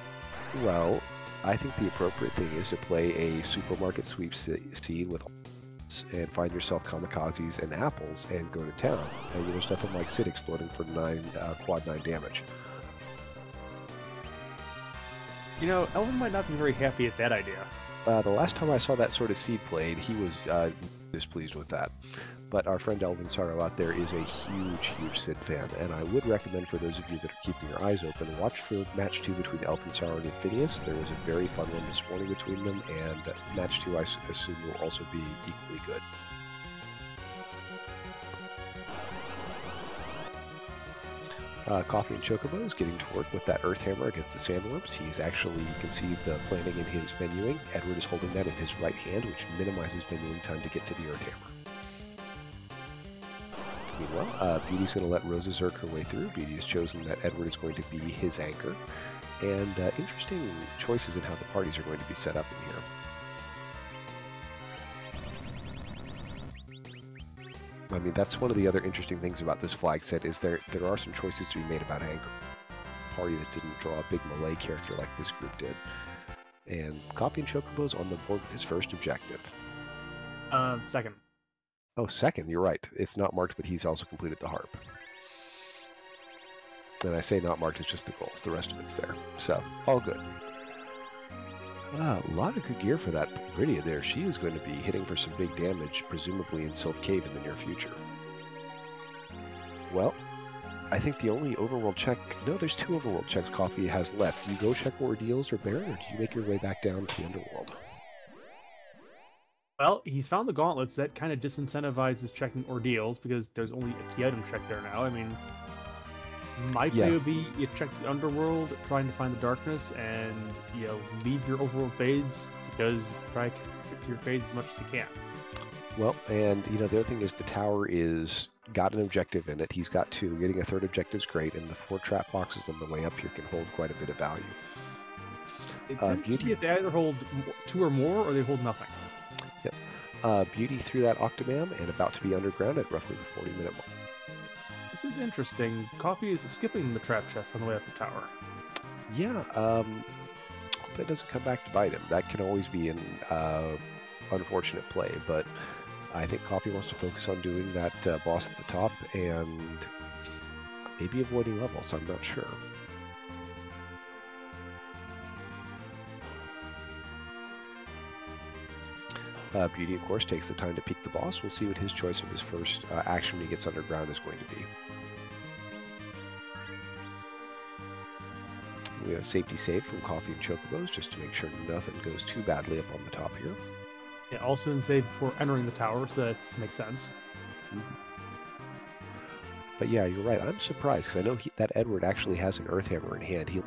Well, I think the appropriate thing is to play a supermarket sweep scene with and find yourself kamikazes and apples and go to town. And there's nothing like Sid exploding for quad 9 damage. Elvin might not be very happy at that idea. The last time I saw that sort of seed played, he was displeased with that. But our friend Elvin Sorrow out there is a huge, huge Sid fan, and I would recommend for those of you that are keeping your eyes open, watch for match 2 between Elvin Sorrow and Infinius. There was a very fun one this morning between them, and match 2 I assume will also be equally good. CoffeeAndChocobos getting to work with that Earth Hammer against the Sandworms. He's actually, you can see the planning in his menuing. Edward is holding that in his right hand, which minimizes menuing time to get to the Earth Hammer. Meanwhile, Beauty's going to let Rosa Zerk her way through. Beauty has chosen that Edward is going to be his anchor. And interesting choices in how the parties are going to be set up in here. I mean, that's one of the other interesting things about this flag set is there are some choices to be made about anchor. A party that didn't draw a big melee character like this group did. And CoffeeAndChocobos on the board with his first objective. Second. Oh, second, you're right. It's not marked, but he's also completed the harp. And I say not marked, it's just the goals. The rest of it's there. So, all good. A lot of good gear for that Rydia there. She is going to be hitting for some big damage, presumably in Sylph Cave in the near future. Well, I think the only overworld check... No, there's 2 overworld checks Coffee has left. Do you go check Ordeals or Baron, or do you make your way back down to the Underworld? Well, he's found the gauntlets. That kind of disincentivizes checking Ordeals, because there's only a key item check there now. I mean, my play would be you check the Underworld, trying to find the darkness, and, leave your overworld fades, because try to get to your fades as much as you can. Well, and, the other thing is the tower is got an objective in it. He's got 2. Getting a 3rd objective is great, and the 4 trap boxes on the way up here can hold quite a bit of value. It tends to be they either hold 2 or more, or they hold nothing. Yep. Beauty through that Octomam and about to be underground at roughly the 40-minute mark. This is interesting. Coffee is skipping the trap chest on the way up the tower. Yeah, hope that doesn't come back to bite him. That can always be an unfortunate play, but I think Coffee wants to focus on doing that boss at the top and maybe avoiding levels. I'm not sure. Beauty, of course, takes the time to peek the boss. We'll see what his choice of his first action when he gets underground is going to be. We have a safety save from CoffeeAndChocobos just to make sure nothing goes too badly up on the top here. Yeah, also in save before entering the tower, so that makes sense. Mm-hmm. But yeah, you're right. I'm surprised because I know that Edward actually has an Earth Hammer in hand. He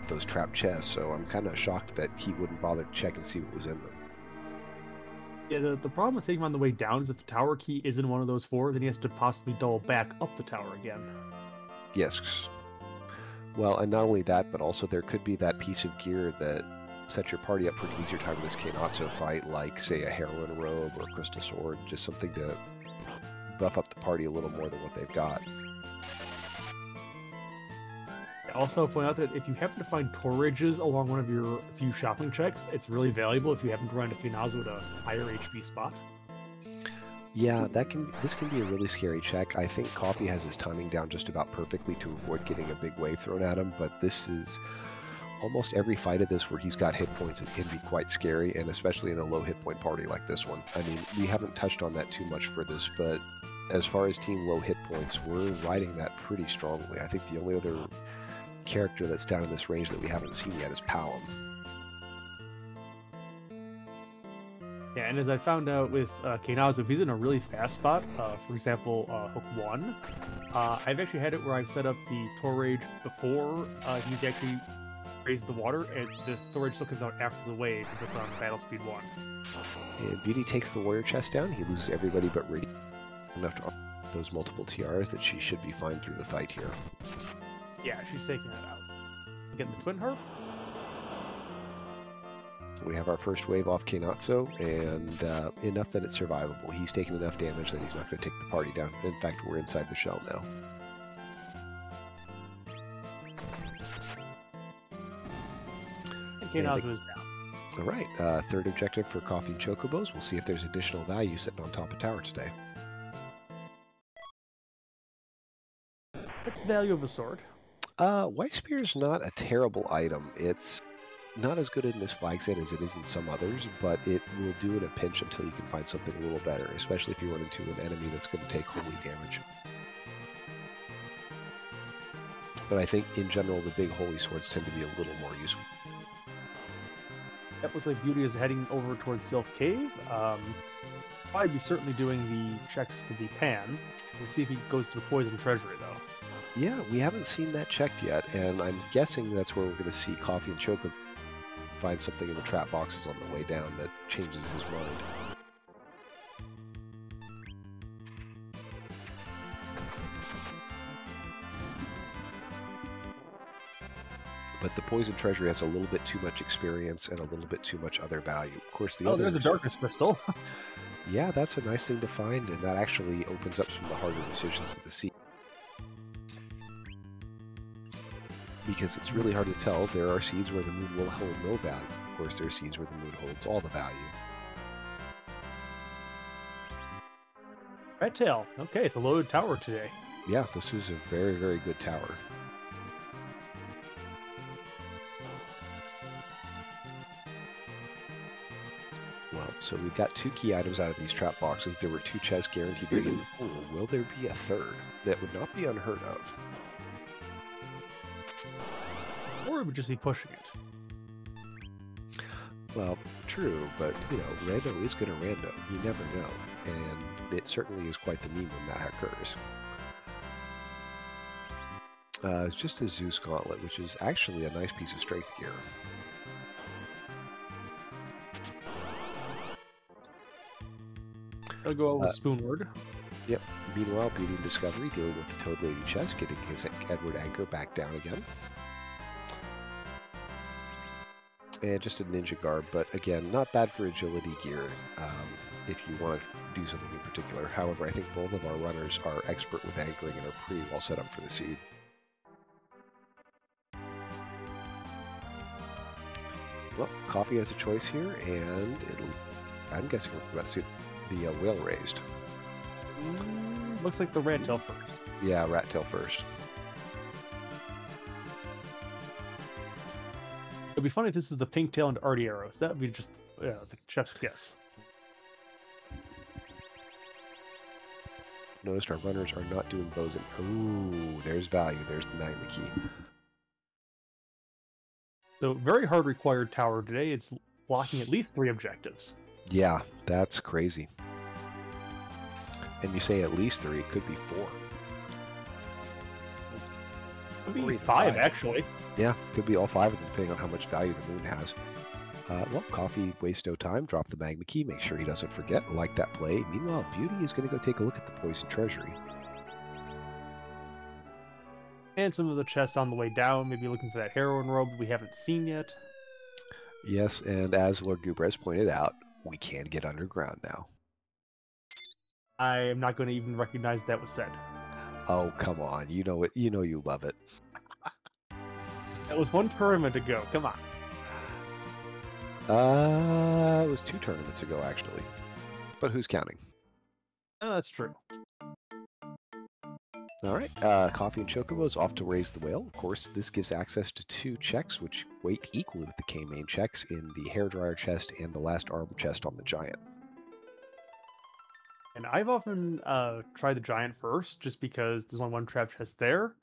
those trap chests, so I'm kind of shocked that he wouldn't bother to check and see what was in them. Yeah, the problem with taking him on the way down is if the tower key isn't one of those 4, then he has to possibly double back up the tower again. Yes. Well, and not only that, but also there could be that piece of gear that sets your party up for an easier time in this Kainatsu fight, like, say, a Heroine Robe or a Crystal Sword, just something to buff up the party a little more than what they've got. Also, point out that if you happen to find Torridges along one of your few shopping checks, it's really valuable if you happen to run into Finazo at a higher HP spot. Yeah, this can be a really scary check. I think Coffee has his timing down just about perfectly to avoid getting a big wave thrown at him, but this is almost every fight of this where he's got hit points, it can be quite scary, and especially in a low hit point party like this one. I mean, we haven't touched on that too much for this, but as far as team low hit points, we're riding that pretty strongly. I think the only other character that's down in this range that we haven't seen yet is Palom. Yeah, and as I found out with Kainazu, if he's in a really fast spot, for example, hook 1, I've actually had it where I've set up the Tor Rage before he's actually raised the water, and the Tor Rage still comes out after the wave if it's on battle speed 1. And Beauty takes the warrior chest down. He loses everybody but Radiant. Enough to those multiple TRs that she should be fine through the fight here. Yeah, she's taking that out. Getting the Twin Harp. We have our first wave off Kainatsu, and enough that it's survivable. He's taken enough damage that he's not going to take the party down. In fact, we're inside the shell now. And Kainazu is down. All right, third objective for Coffee and Chocobos. We'll see if there's additional value sitting on top of tower today. What's the value of a sword? White Spear is not a terrible item. It's not as good in this flag set as it is in some others, but it will do in a pinch until you can find something a little better, especially if you run into an enemy that's going to take holy damage. But I think, in general, the big holy swords tend to be a little more useful. That looks like Beauty is heading over towards Sylph Cave. Probably be certainly doing the checks for the pan. We'll see if he goes to the Poison Treasury, though. Yeah, we haven't seen that checked yet, and I'm guessing that's where we're going to see Coffee and Choco find something in the trap boxes on the way down that changes his mind. But the Poison Treasury has a little bit too much experience and a little bit too much other value. Of course, the there's a Darkness Crystal. Yeah, that's a nice thing to find, and that actually opens up some of the harder decisions of the seed. Because it's really hard to tell. There are seeds where the moon will hold no value. Of course, there are seeds where the moon holds all the value. Red Tail. Okay, it's a loaded tower today. Yeah, this is a very, very good tower. Well, so we've got 2 key items out of these trap boxes. There were 2 chests guaranteed to be. Will there be a third? That would not be unheard of. Or it would just be pushing it. Well, true, but, you know, rando is going to rando. You never know. And it certainly is quite the meme when that occurs. It's just a Zeus Gauntlet, which is actually a nice piece of strength gear. I'll go with Spoonward. Yep. Meanwhile, BeautyInDiscovery dealing with the Toad Lady chest, getting his Edward Anchor back down again. And just a ninja garb, but again, not bad for agility gear if you want to do something in particular. However, I think both of our runners are expert with anchoring and are pretty well set up for the seed. Well, Coffee has a choice here, and I'm guessing we're about to see the whale raised. Looks like the rat tail first. Yeah, rat tail first. It'd be funny if this is the pink tail and arty arrows. That would be just the chef's guess. Noticed our runners are not doing bows and... Ooh, there's value. There's the magma key. So very hard required tower today. It's blocking at least 3 objectives. Yeah, that's crazy. And you say at least 3, it could be 4. Could be 5, actually. Yeah, could be all 5 of them, depending on how much value the moon has. Well, Coffee wastes no time. Drop the magma key. Make sure he doesn't forget. Like that play. Meanwhile, Beauty is going to go take a look at the Poison Treasury. And some of the chests on the way down. Maybe looking for that heroine robe we haven't seen yet. Yes, and as Lord Gubrez pointed out, we can get underground now. I am not going to even recognize that was said. Oh, come on. You know it. You know you love it. That was 1 tournament ago. Come on. It was 2 tournaments ago, actually. But who's counting? Oh, that's true. All right. Coffee and Chocobos off to raise the whale. Of course, this gives access to 2 checks, which weight equally with the K-main checks in the hairdryer chest and the last arm chest on the giant. And I've often tried the giant first, just because there's only 1 trap chest there.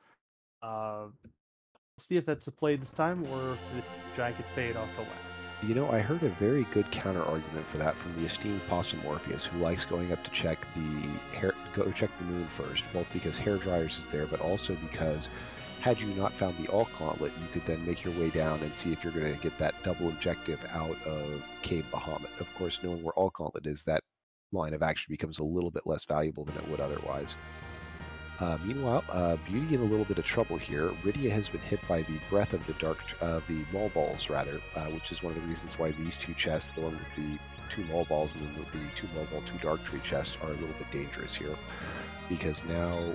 See if that's a play this time, or if the giant gets faded off to last. You know, I heard a very good counter argument for that from the esteemed Possum Morpheus, who likes going up to check the moon first, both because hair dryers is there, but also because had you not found the Alt Gauntlet, you could then make your way down and see if you're going to get that double objective out of Cave Bahamut. Of course, knowing where Alt Gauntlet is, that line of action becomes a little bit less valuable than it would otherwise. Meanwhile, Beauty in a little bit of trouble here. Rydia has been hit by the breath of the Maul Balls, rather, which is one of the reasons why these two chests, the one with the 2 Maul Balls and then the 2 Maul Ball, 2 Dark Tree chests, are a little bit dangerous here, because now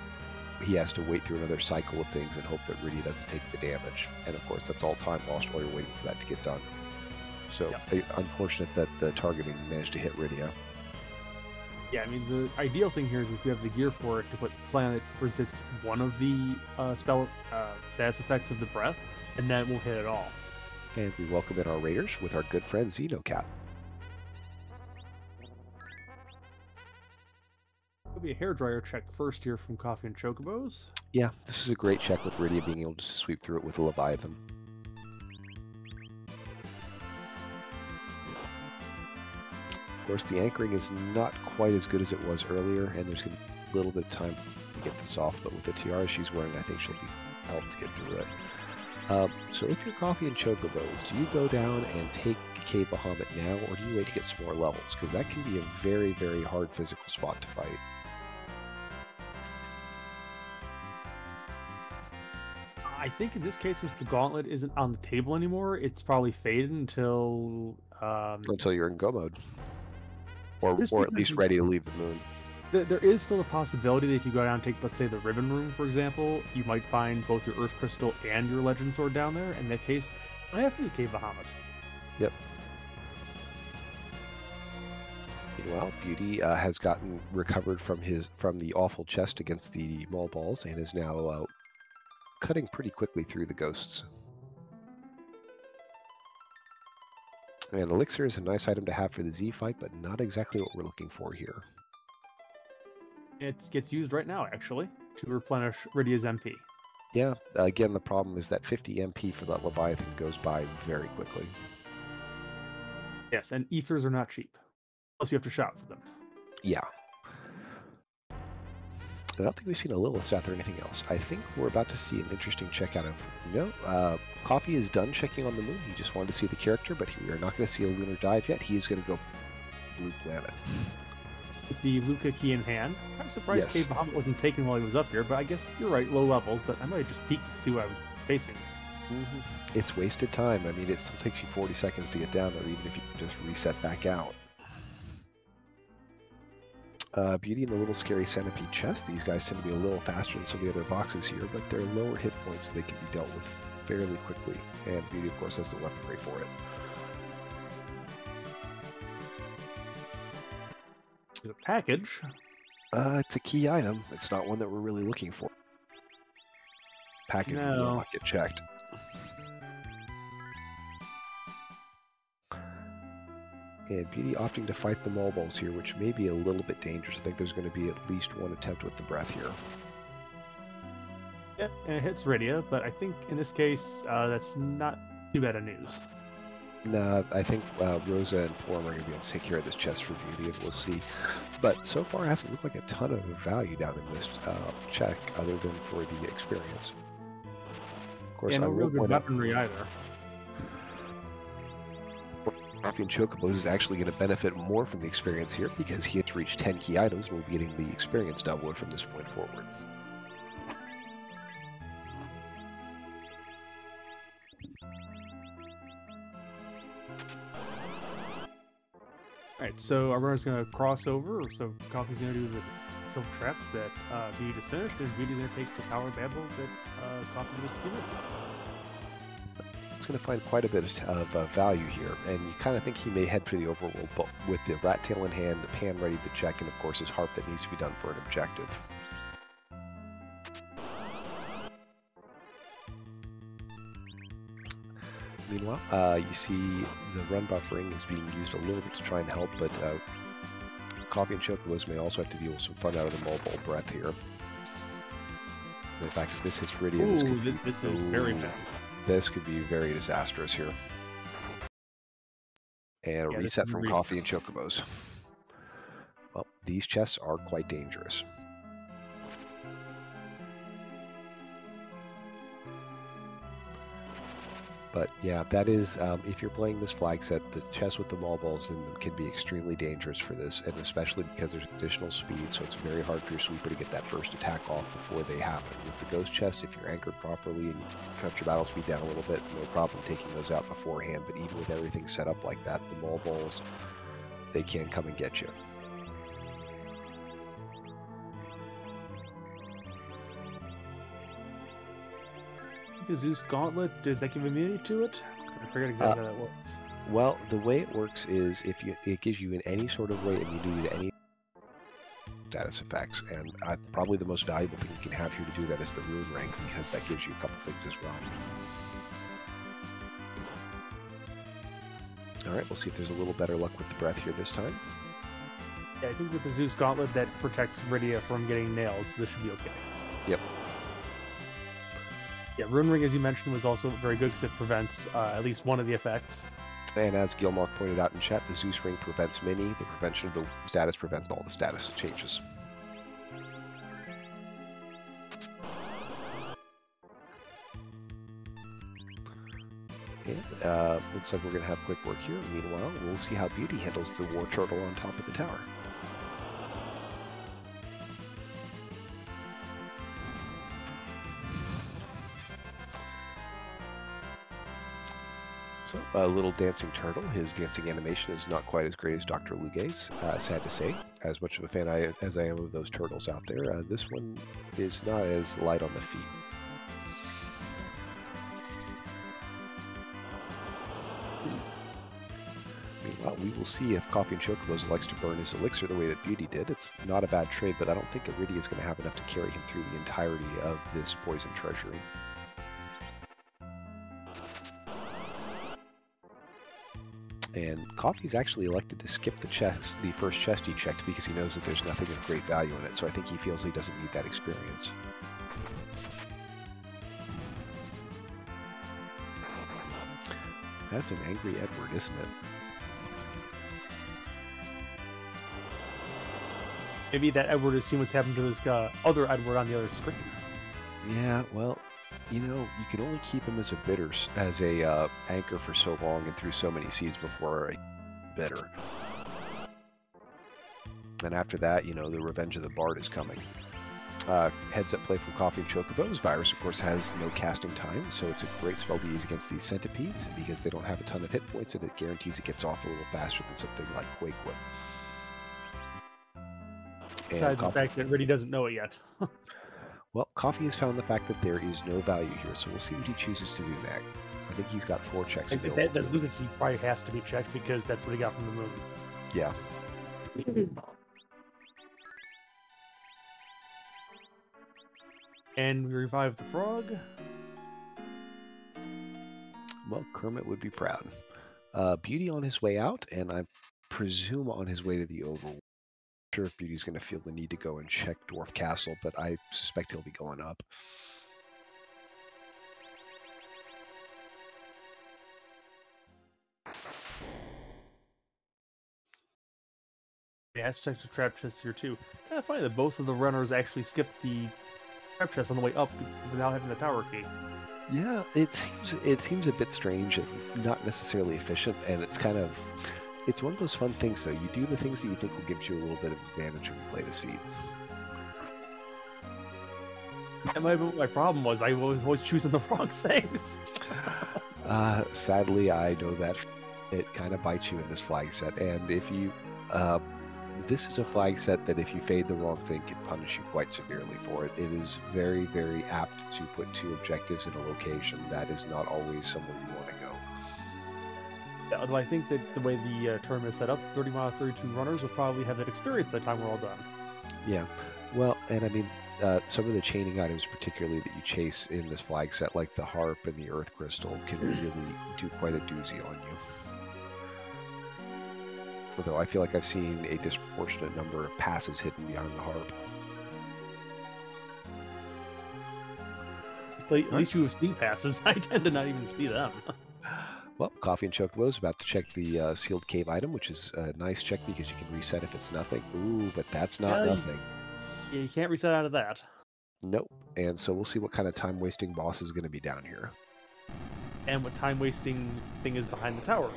he has to wait through another cycle of things and hope that Rydia doesn't take the damage. And of course, that's all time lost while you're waiting for that to get done. So, unfortunate that the targeting managed to hit Rydia. Yeah, I mean, the ideal thing here is if you have the gear for it to put Slant that resists one of the spell status effects of the breath, and then it won't hit at all. And we welcome in our raiders with our good friend Xenocat. It'll be a hairdryer check first here from CoffeeAndChocobos. Yeah, this is a great check with Rydia being able to sweep through it with a Leviathan. Of course, the anchoring is not quite as good as it was earlier, and there's going to be a little bit of time to get this off, but with the tiara she's wearing, I think she'll be helped to get through it. So if you're CoffeeAndChocobos, do you go down and take Cave Bahamut now, or do you wait to get some more levels? Because that can be a very, very hard physical spot to fight. I think in this case, since the gauntlet isn't on the table anymore, it's probably faded until... until you're in go mode. Or at least ready to leave the moon. There is still a possibility that if you go down and take, let's say, the Ribbon Room, for example, you might find both your Earth Crystal and your Legend Sword down there. In that case, I have to do Cave Bahamut. Yep. Meanwhile, Beauty has gotten recovered from the awful chest against the Maul Balls and is now cutting pretty quickly through the ghosts. And Elixir is a nice item to have for the Z fight, but not exactly what we're looking for here. It gets used right now, actually, to replenish Rydia's MP. Yeah, again, the problem is that 50 MP for that Leviathan goes by very quickly. Yes, and ethers are not cheap. Plus you have to shop for them. Yeah. I don't think we've seen a Lilith Seth or anything else. I think we're about to see an interesting check out of... No, Coffee is done checking on the moon. He just wanted to see the character, but we are not going to see a lunar dive yet. He is going to go blue planet. With the Luca key in hand. I'm surprised Cave Bahamut wasn't taken while he was up here, but I guess you're right, low levels, but I might have just peeked to see what I was facing. It's wasted time. I mean, it still takes you 40 seconds to get down there, even if you can just reset back out. Beauty and the little scary centipede chest. These guys tend to be a little faster than some of the other boxes here, but they're lower hit points, so they can be dealt with fairly quickly. And Beauty, of course, has the weaponry for it. There's a package. It's a key item. It's not one that we're really looking for. Package will not get checked. And Beauty opting to fight the Maul Balls here, which may be a little bit dangerous. I think there's going to be at least one attempt with the breath here. Yep, and it hits Rydia, but I think in this case, that's not too bad of news. Nah, I think Rosa and Porm are going to be able to take care of this chest for Beauty, and we'll see. But so far, it hasn't looked like a ton of value down in this check, other than for the experience. Of course, no real good weaponry either. CoffeeAndChocobos is actually going to benefit more from the experience here because he has reached 10 key items and will be getting the experience doubler from this point forward. Alright, so our runner's going to cross over, so Coffee's going to do the silk traps that Beauty just finished, and Beauty's going to take the Tower Babel that Coffee just finished. Going to find quite a bit of value here, and you kind of think he may head for the overworld, but with the rat tail in hand, the pan ready to check, and of course his harp that needs to be done for an objective. Meanwhile, you see the run buffering is being used a little bit to try and help, but CoffeeAndChocobos may also have to deal with some fun out of the Maul Ball breath here. In fact, if this hits Rydia, this is very bad. This could be very disastrous here. And a reset from Coffee and Chocobos. Well, these chests are quite dangerous. But yeah, that is, if you're playing this flag set, the chests with the wall balls in them can be extremely dangerous for this, and especially because there's additional speed, so it's very hard for your sweeper to get that first attack off before they happen. With the ghost chest, if you're anchored properly and you cut your battle speed down a little bit, no problem taking those out beforehand, but even with everything set up like that, the wall balls, they can come and get you. The Zeus Gauntlet, does that give immunity to it? I forget exactly how that works. Well, the way it works is it gives you in any sort of way immunity to any status effects, and probably the most valuable thing you can have here to do that is the Rune Ring, because that gives you a couple things as well. Alright, we'll see if there's a little better luck with the breath here this time. Yeah, I think with the Zeus Gauntlet that protects Rydia from getting nailed, so this should be okay. Yep. Yeah, Rune Ring, as you mentioned, was also very good because it prevents at least one of the effects. And as Gilmark pointed out in chat, the Zeus Ring prevents many. The prevention of the status prevents all the status changes. And looks like we're going to have quick work here. Meanwhile, we'll see how Beauty handles the War Turtle on top of the tower. So, a little dancing turtle. His dancing animation is not quite as great as Dr. Luge's, sad to say. As much of a fan as I am of those turtles out there, this one is not as light on the feet. Meanwhile, we will see if Coffee and Chocobos likes to burn his elixir the way that Beauty did. It's not a bad trade, but I don't think Iridia is going to have enough to carry him through the entirety of this poison treasury. And Coffee's actually elected to skip the first chest he checked because he knows that there's nothing of great value in it, so I think he feels he doesn't need that experience. That's an angry Edward, isn't it? Maybe that Edward has seen what's happened to this other Edward on the other screen. Yeah, well, you know, you can only keep him as a anchor for so long and through so many seeds before a bitter. And after that, you know, the revenge of the Bard is coming. Heads up play from Coffee and Chocobos. Virus, of course, has no casting time, so it's a great spell to use against these centipedes because they don't have a ton of hit points, and it guarantees it gets off a little faster than something like Quake Whip. Besides the fact that Riddy doesn't know it yet. Well, Coffee has found the fact that there is no value here, so we'll see what he chooses to do next. I think he's got 4 checks available. That Luca key probably has to be checked because that's what he got from the moon. Yeah. And we revive the frog. Well, Kermit would be proud. Beauty on his way out, and I presume on his way to the Overworld. Sure if Beauty's going to feel the need to go and check Dwarf Castle, but I suspect he'll be going up. Yeah, let's check the trap chest here too. Kind of funny that both of the runners actually skipped the trap chest on the way up without having the tower key. Yeah, it seems a bit strange and not necessarily efficient, and it's one of those fun things, though. You do the things that you think will give you a little bit of advantage when you play the seed. And my problem was I was always choosing the wrong things. Sadly, I know that it kind of bites you in this flag set, and if you, this is a flag set that if you fade the wrong thing can punish you quite severely for it. It is very, very apt to put 2 objectives in a location that is not always somewhere you want to go. Yeah, although I think that the way the tournament is set up, 30 out of 32 runners will probably have that experience by the time we're all done. Yeah, well, and I mean, some of the chaining items, particularly that you chase in this flag set, like the harp and the earth crystal, can really do quite a doozy on you. Although I feel like I've seen a disproportionate number of passes hidden behind the harp. At least you have sneak passes. I tend to not even see them. Well, Coffee and Chocobo is about to check the sealed cave item, which is a nice check because you can reset if it's nothing. Ooh, but that's not nothing. Yeah, you can't reset out of that. Nope. And so we'll see what kind of time-wasting boss is going to be down here. And what time-wasting thing is behind the tower,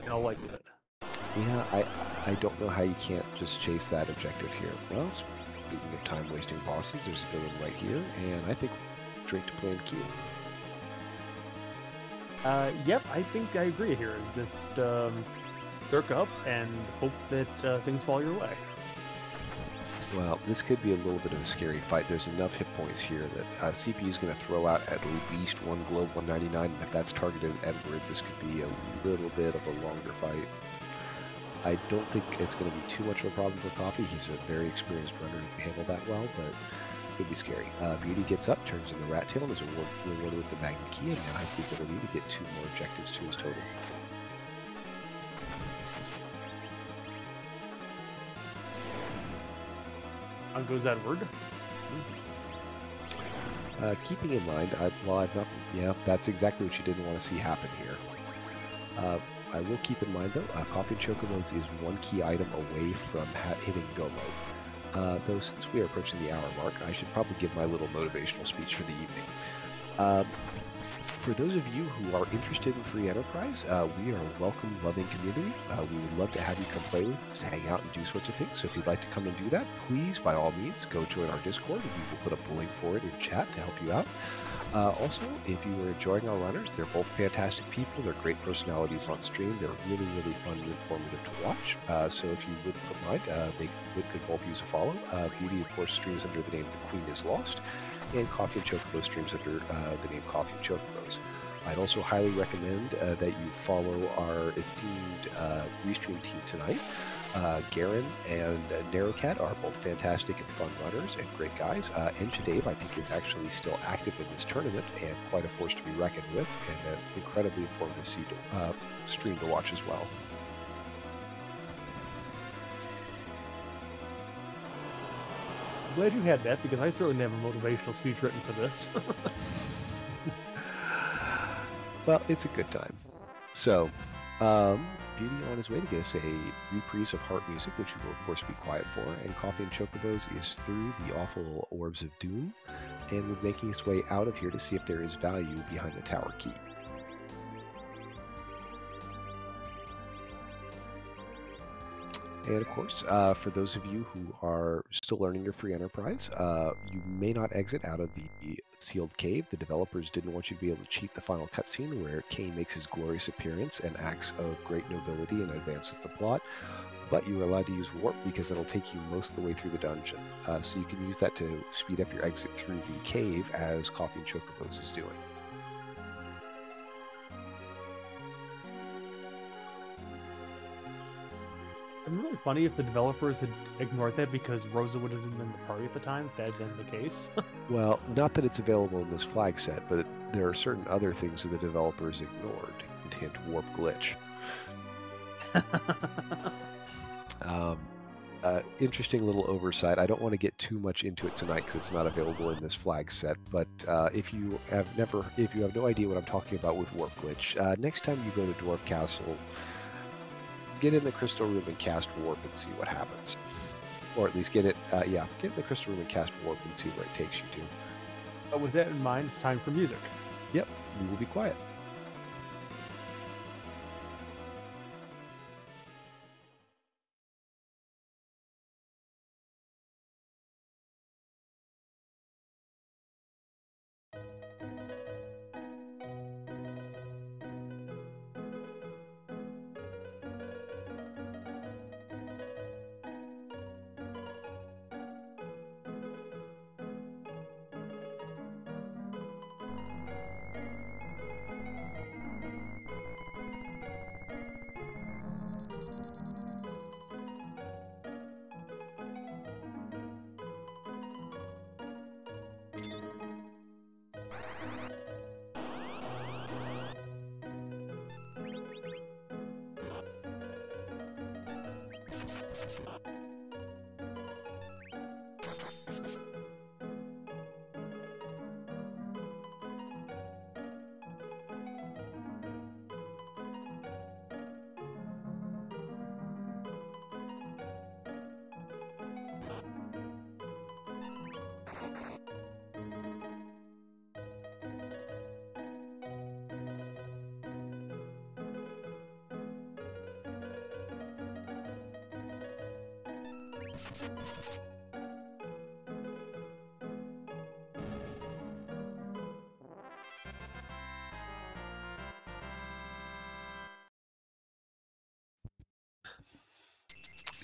in all likelihood. Yeah, I don't know how you can't just chase that objective here. Well, speaking of time-wasting bosses, there's a villain right here, and I think straight to plan Q. Yep, I think I agree here. Just lurk up and hope that things fall your way. Well, this could be a little bit of a scary fight. There's enough hit points here that CPU is going to throw out at least one globe 199, and if that's targeted at Edward, this could be a little bit of a longer fight. I don't think it's going to be too much of a problem for Coffee. He's a very experienced runner who can handle that well, but it could be scary. Beauty gets up, turns in the rat tail, and is rewarded with the magnet key, and now has the ability to get 2 more objectives to his total. On goes Edward. Keeping in mind, that's exactly what you didn't want to see happen here. I will keep in mind, though, Coffee and Chocobos is 1 key item away from hitting go mode. Though since we are approaching the hour mark, I should probably give my little motivational speech for the evening. For those of you who are interested in free enterprise, we are a welcome, loving community. We would love to have you come play with us, hang out, and do sorts of things. So if you'd like to come and do that, please, by all means, go join our Discord, and we will put up a link for it in chat to help you out. Also, if you are enjoying our runners, they're both fantastic people. They're great personalities on stream. They're really, really fun and informative to watch. So if you wouldn't mind, they could both use a follow. Beauty, of course, streams under the name The Queen is Lost, and Coffee and Chocobo streams under the name Coffee and Chocobos. I'd also highly recommend that you follow our esteemed restream team tonight. Garen and Narrowcat are both fantastic and fun runners and great guys. Dave, I think, is actually still active in this tournament and quite a force to be reckoned with, and an incredibly informative stream to watch as well. I'm glad you had that, because I certainly didn't have a motivational speech written for this. Well, it's a good time. So, Beauty on his way to get us a reprise of Heart Music, which we will, of course, be quiet for, and Coffee and Chocobos is through the awful Orbs of Doom, and we're making its way out of here to see if there is value behind the tower key. And of course, for those of you who are still learning your free enterprise, you may not exit out of the sealed cave. The developers didn't want you to be able to cheat the final cutscene where Cain makes his glorious appearance and acts of great nobility and advances the plot. But you are allowed to use warp because that'll take you most of the way through the dungeon. So you can use that to speed up your exit through the cave, as Coffee and Chocobos is doing. It'd be really funny if the developers had ignored that because Rosa would have been in the party at the time, if that had been the case. Well, not that it's available in this flag set, but there are certain other things that the developers ignored. Hint, warp glitch. Interesting little oversight. I don't want to get too much into it tonight because it's not available in this flag set, but if you have no idea what I'm talking about with warp glitch, next time you go to Dwarf Castle, get in the crystal room and cast warp and see what happens. Or at least get in the crystal room and cast warp and see where it takes you to. But with that in mind, it's time for music. Yep, we will be quiet.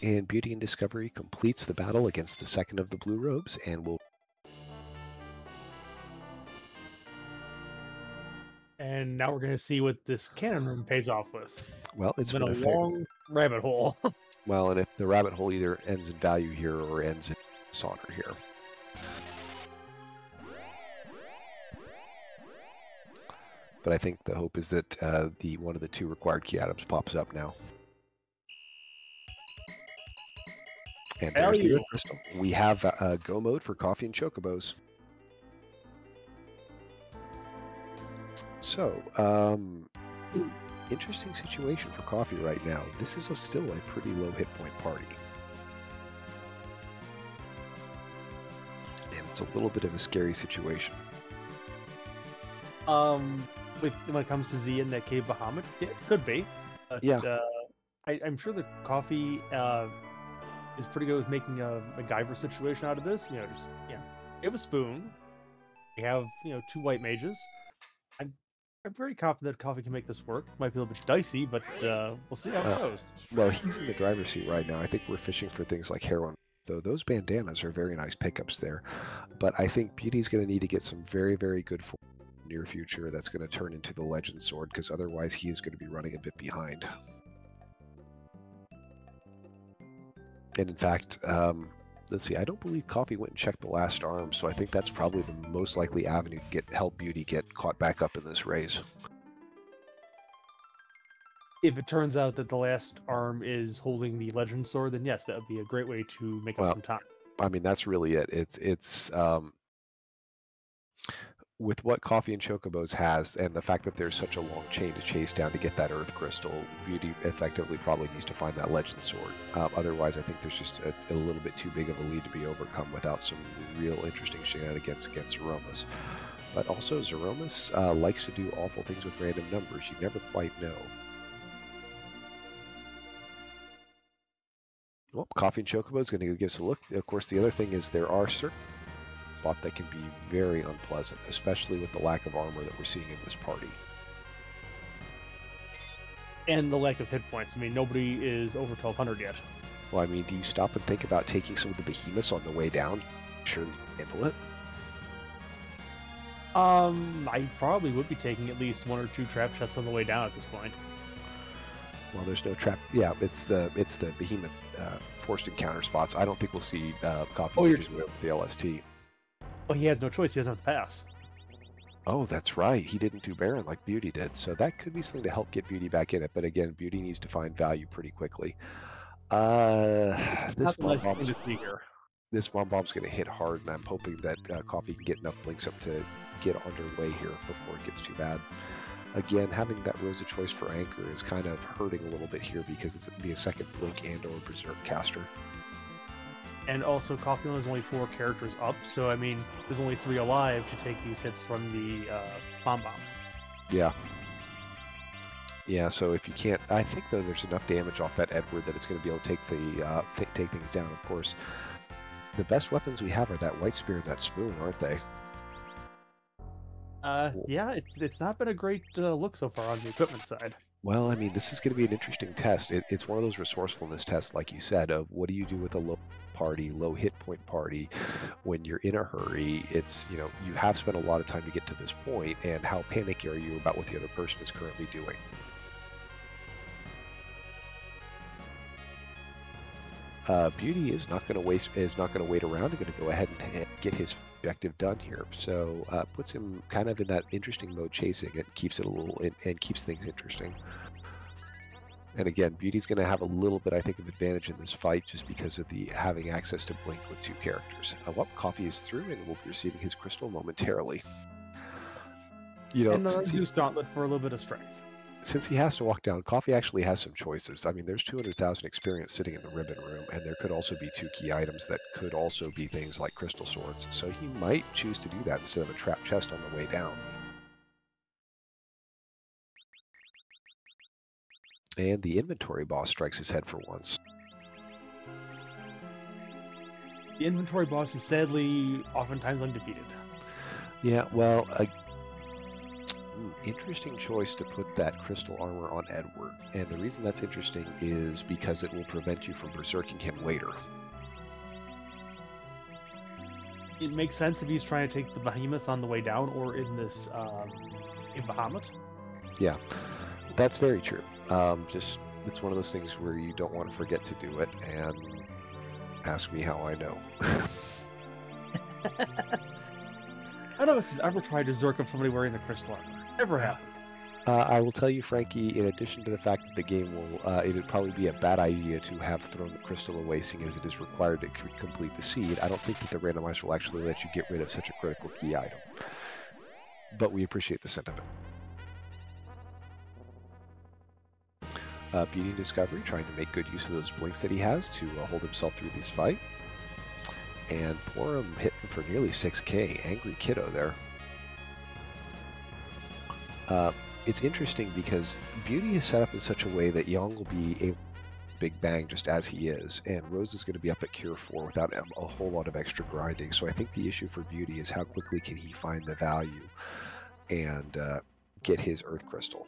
And Beauty and Discovery completes the battle against the second of the blue robes, and will. And now we're going to see what this cannon room pays off with. Well, It's it's been a fair. long rabbit hole. Well, and if the rabbit hole either ends in value here or ends in dishonor here. But I think the hope is that the one of the two required key items pops up now. And there's the Earth Crystal. We have go mode for Coffee and Chocobos. So, interesting situation for Coffee right now. This is still a pretty low hit point party. And it's a little bit of a scary situation. When it comes to Z and that cave Bahamut, it could be. But, yeah. I'm sure that Coffee is pretty good with making a MacGyver situation out of this. You know, just we have a spoon. We have two white mages. I'm very confident that Coffee can make this work. Might be a little bit dicey, but we'll see how it goes. Well, he's in the driver's seat right now. I think we're fishing for things like heroin. Though those bandanas are very nice pickups there. But I think Beauty's going to need to get some very, very good form in the near future that's going to turn into the Legend Sword, because otherwise he is going to be running a bit behind. And in fact, let's see, I don't believe Coffee went and checked the last arm, so I think that's probably the most likely avenue to help Beauty get caught back up in this race. If it turns out that the last arm is holding the Legend Sword, then yes, that would be a great way to make up some time. I mean, that's really it. It's with what Coffee and Chocobos has, and the fact that there's such a long chain to chase down to get that Earth Crystal, Beauty effectively probably needs to find that Legend Sword. Otherwise, I think there's just a little bit too big of a lead to be overcome without some real interesting shenanigans against Zeromus. But also, Zeromus likes to do awful things with random numbers. You never quite know. Well, Coffee and Chocobo is going to go give us a look. Of course, the other thing is there are certain spots that can be very unpleasant, especially with the lack of armor that we're seeing in this party. And the lack of hit points. I mean, nobody is over 1200 yet. Well, I mean, do you stop and think about taking some of the behemoths on the way down? Sure, you can handle it. I probably would be taking at least 1 or 2 trap chests on the way down at this point. Well, there's no trap. Yeah, it's the behemoth forced encounter spots. I don't think we'll see Coffee with the LST. Well, he has no choice. He doesn't have to pass. Oh, that's right. He didn't do Baron like Beauty did. So that could be something to help get Beauty back in it. But again, Beauty needs to find value pretty quickly. This bomb bomb's going to hit hard, and I'm hoping that Coffee can get enough blinks up to get underway here before it gets too bad. Again, having that Rosa choice for Anchor is kind of hurting a little bit here because it's going to be a second Blink and or Berserk caster. And also, Coffee has only 4 characters up, so I mean, there's only 3 alive to take these hits from the bomb. Yeah. Yeah, so if you can't... I think, though, there's enough damage off that Edward that it's going to be able to take the take things down, of course. The best weapons we have are that White Spear and that Spoon, aren't they? Yeah, it's not been a great look so far on the equipment side. Well, I mean, this is going to be an interesting test. It's one of those resourcefulness tests, like you said, of what do you do with a low party, low hit point party when you're in a hurry. It's, you know, you have spent a lot of time to get to this point, and how panicky are you about what the other person is currently doing? Beauty is not going to wait around. He's going to go ahead and get his objective done here. So puts him kind of in that interesting mode chasing and keeps it a little and keeps things interesting. And again, Beauty's going to have a little bit, I think, of advantage in this fight just because of the having access to Blink with 2 characters. Well, Coffee is through and will be receiving his crystal momentarily. You know, and the Zeus Gauntlet for a little bit of strength. Since he has to walk down, Coffee actually has some choices. I mean, there's 200,000 experience sitting in the ribbon room, and there could also be 2 key items that could also be things like crystal swords. So he might choose to do that instead of a trap chest on the way down. And the inventory boss strikes his head for once. The inventory boss is sadly oftentimes undefeated. Yeah, well, interesting choice to put that crystal armor on Edward. And the reason that's interesting is because it will prevent you from berserking him later. It makes sense if he's trying to take the behemoths on the way down or in this in Bahamut. Yeah, that's very true. Just it's one of those things where you don't want to forget to do it, and ask me how I know. None of us have ever tried to zerk of somebody wearing the crystal armor. Never happened. I will tell you, Frankie, in addition to the fact that the game will, it would probably be a bad idea to have thrown the crystal away, seeing as it is required to complete the seed. I don't think that the randomizer will actually let you get rid of such a critical key item. But we appreciate the sentiment. BeautyInDiscovery trying to make good use of those blinks that he has to hold himself through this fight. And Porum hitting for nearly 6k. Angry Kiddo there. It's interesting because Beauty is set up in such a way that Yang will be able to big bang just as he is, and Rose is going to be up at Cure 4 without a whole lot of extra grinding. So I think the issue for Beauty is how quickly can he find the value and get his Earth Crystal.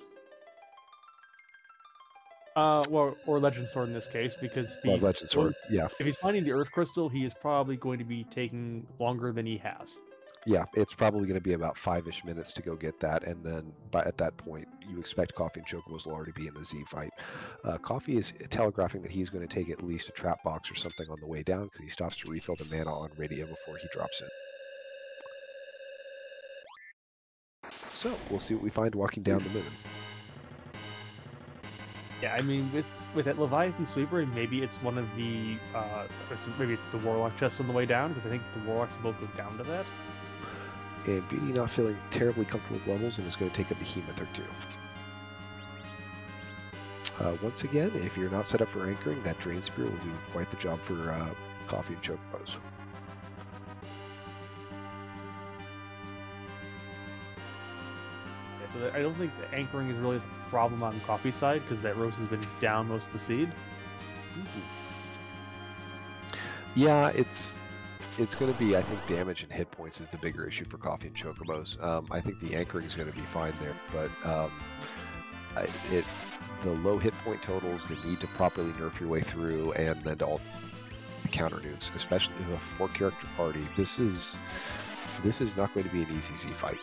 Well, or Legend Sword in this case, because Legend Sword, yeah. If he's finding the Earth Crystal, he is probably going to be taking longer than he has. Yeah, it's probably going to be about 5-ish minutes to go get that, and then at that point, you expect Coffee and Chocobos will already be in the Z fight. Coffee is telegraphing that he's going to take at least a trap box or something on the way down because he stops to refill the mana on Radia before he drops in. So, we'll see what we find walking down the moon. Yeah, I mean, with that Leviathan Sweeper, maybe it's one of the, maybe it's the Warlock chest on the way down, because I think the Warlocks will both go down to that. And Beauty not feeling terribly comfortable with levels and is going to take a behemoth or two. Once again, if you're not set up for anchoring, that Drain Spear will do quite the job for Coffee and Chocobos. Yeah, so I don't think the anchoring is really the problem on Coffee's side, because that Rose has been down most of the seed. Yeah, it's going to be, I think, damage and hit points is the bigger issue for Coffee and Chocobos. I think the anchoring is going to be fine there, but the low hit point totals, the need to properly nerf your way through, and then to all counter nukes, especially with a 4-character party, this is not going to be an easy Z fight.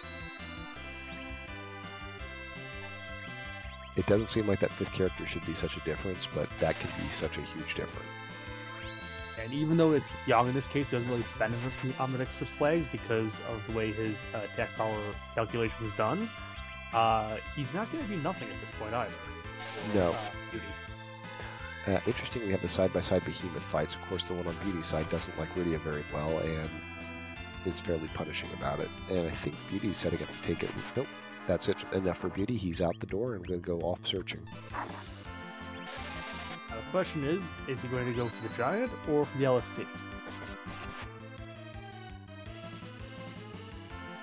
It doesn't seem like that 5th character should be such a difference, but that can be such a huge difference. And even though it's Yang in this case, he doesn't really benefit from the Omnidextrous Plagues because of the way his attack power calculation was done, he's not going to be nothing at this point either. No. Beauty. Interesting, we have the side-by-side behemoth fights. Of course, the one on Beauty's side doesn't like Rydia very well and is fairly punishing about it. And I think Beauty's setting up to take it. Nope, that's it. Enough for Beauty. He's out the door and going to go off searching. The question is he going to go for the Giant or for the LST?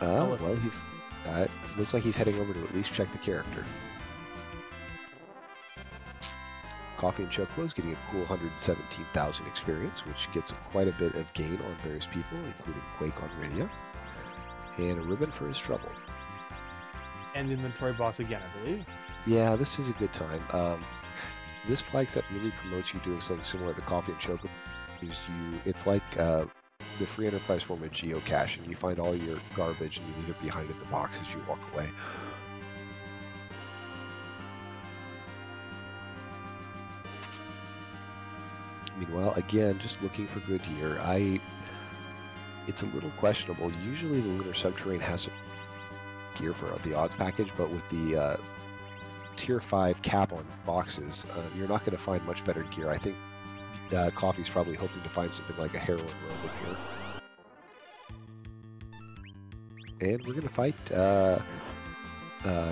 Well, he's looks like he's heading over to at least check the character. Coffee and Chocobos getting a cool 117,000 experience, which gets him quite a bit of gain on various people, including Quake on Rydia, and a ribbon for his trouble. And the inventory boss again, I believe. Yeah, this is a good time. This flag set really promotes you doing something similar to Coffee and Chocobos. It's like the free enterprise form of geocaching. You find all your garbage and you leave it behind in the box as you walk away. Meanwhile, again, just looking for good gear. It's a little questionable. Usually the Lunar Subterrane has some gear for the odds package, but with the Tier 5 cap on boxes, you're not going to find much better gear. I think Coffee's probably hoping to find something like a heroin robe in here. And we're going to fight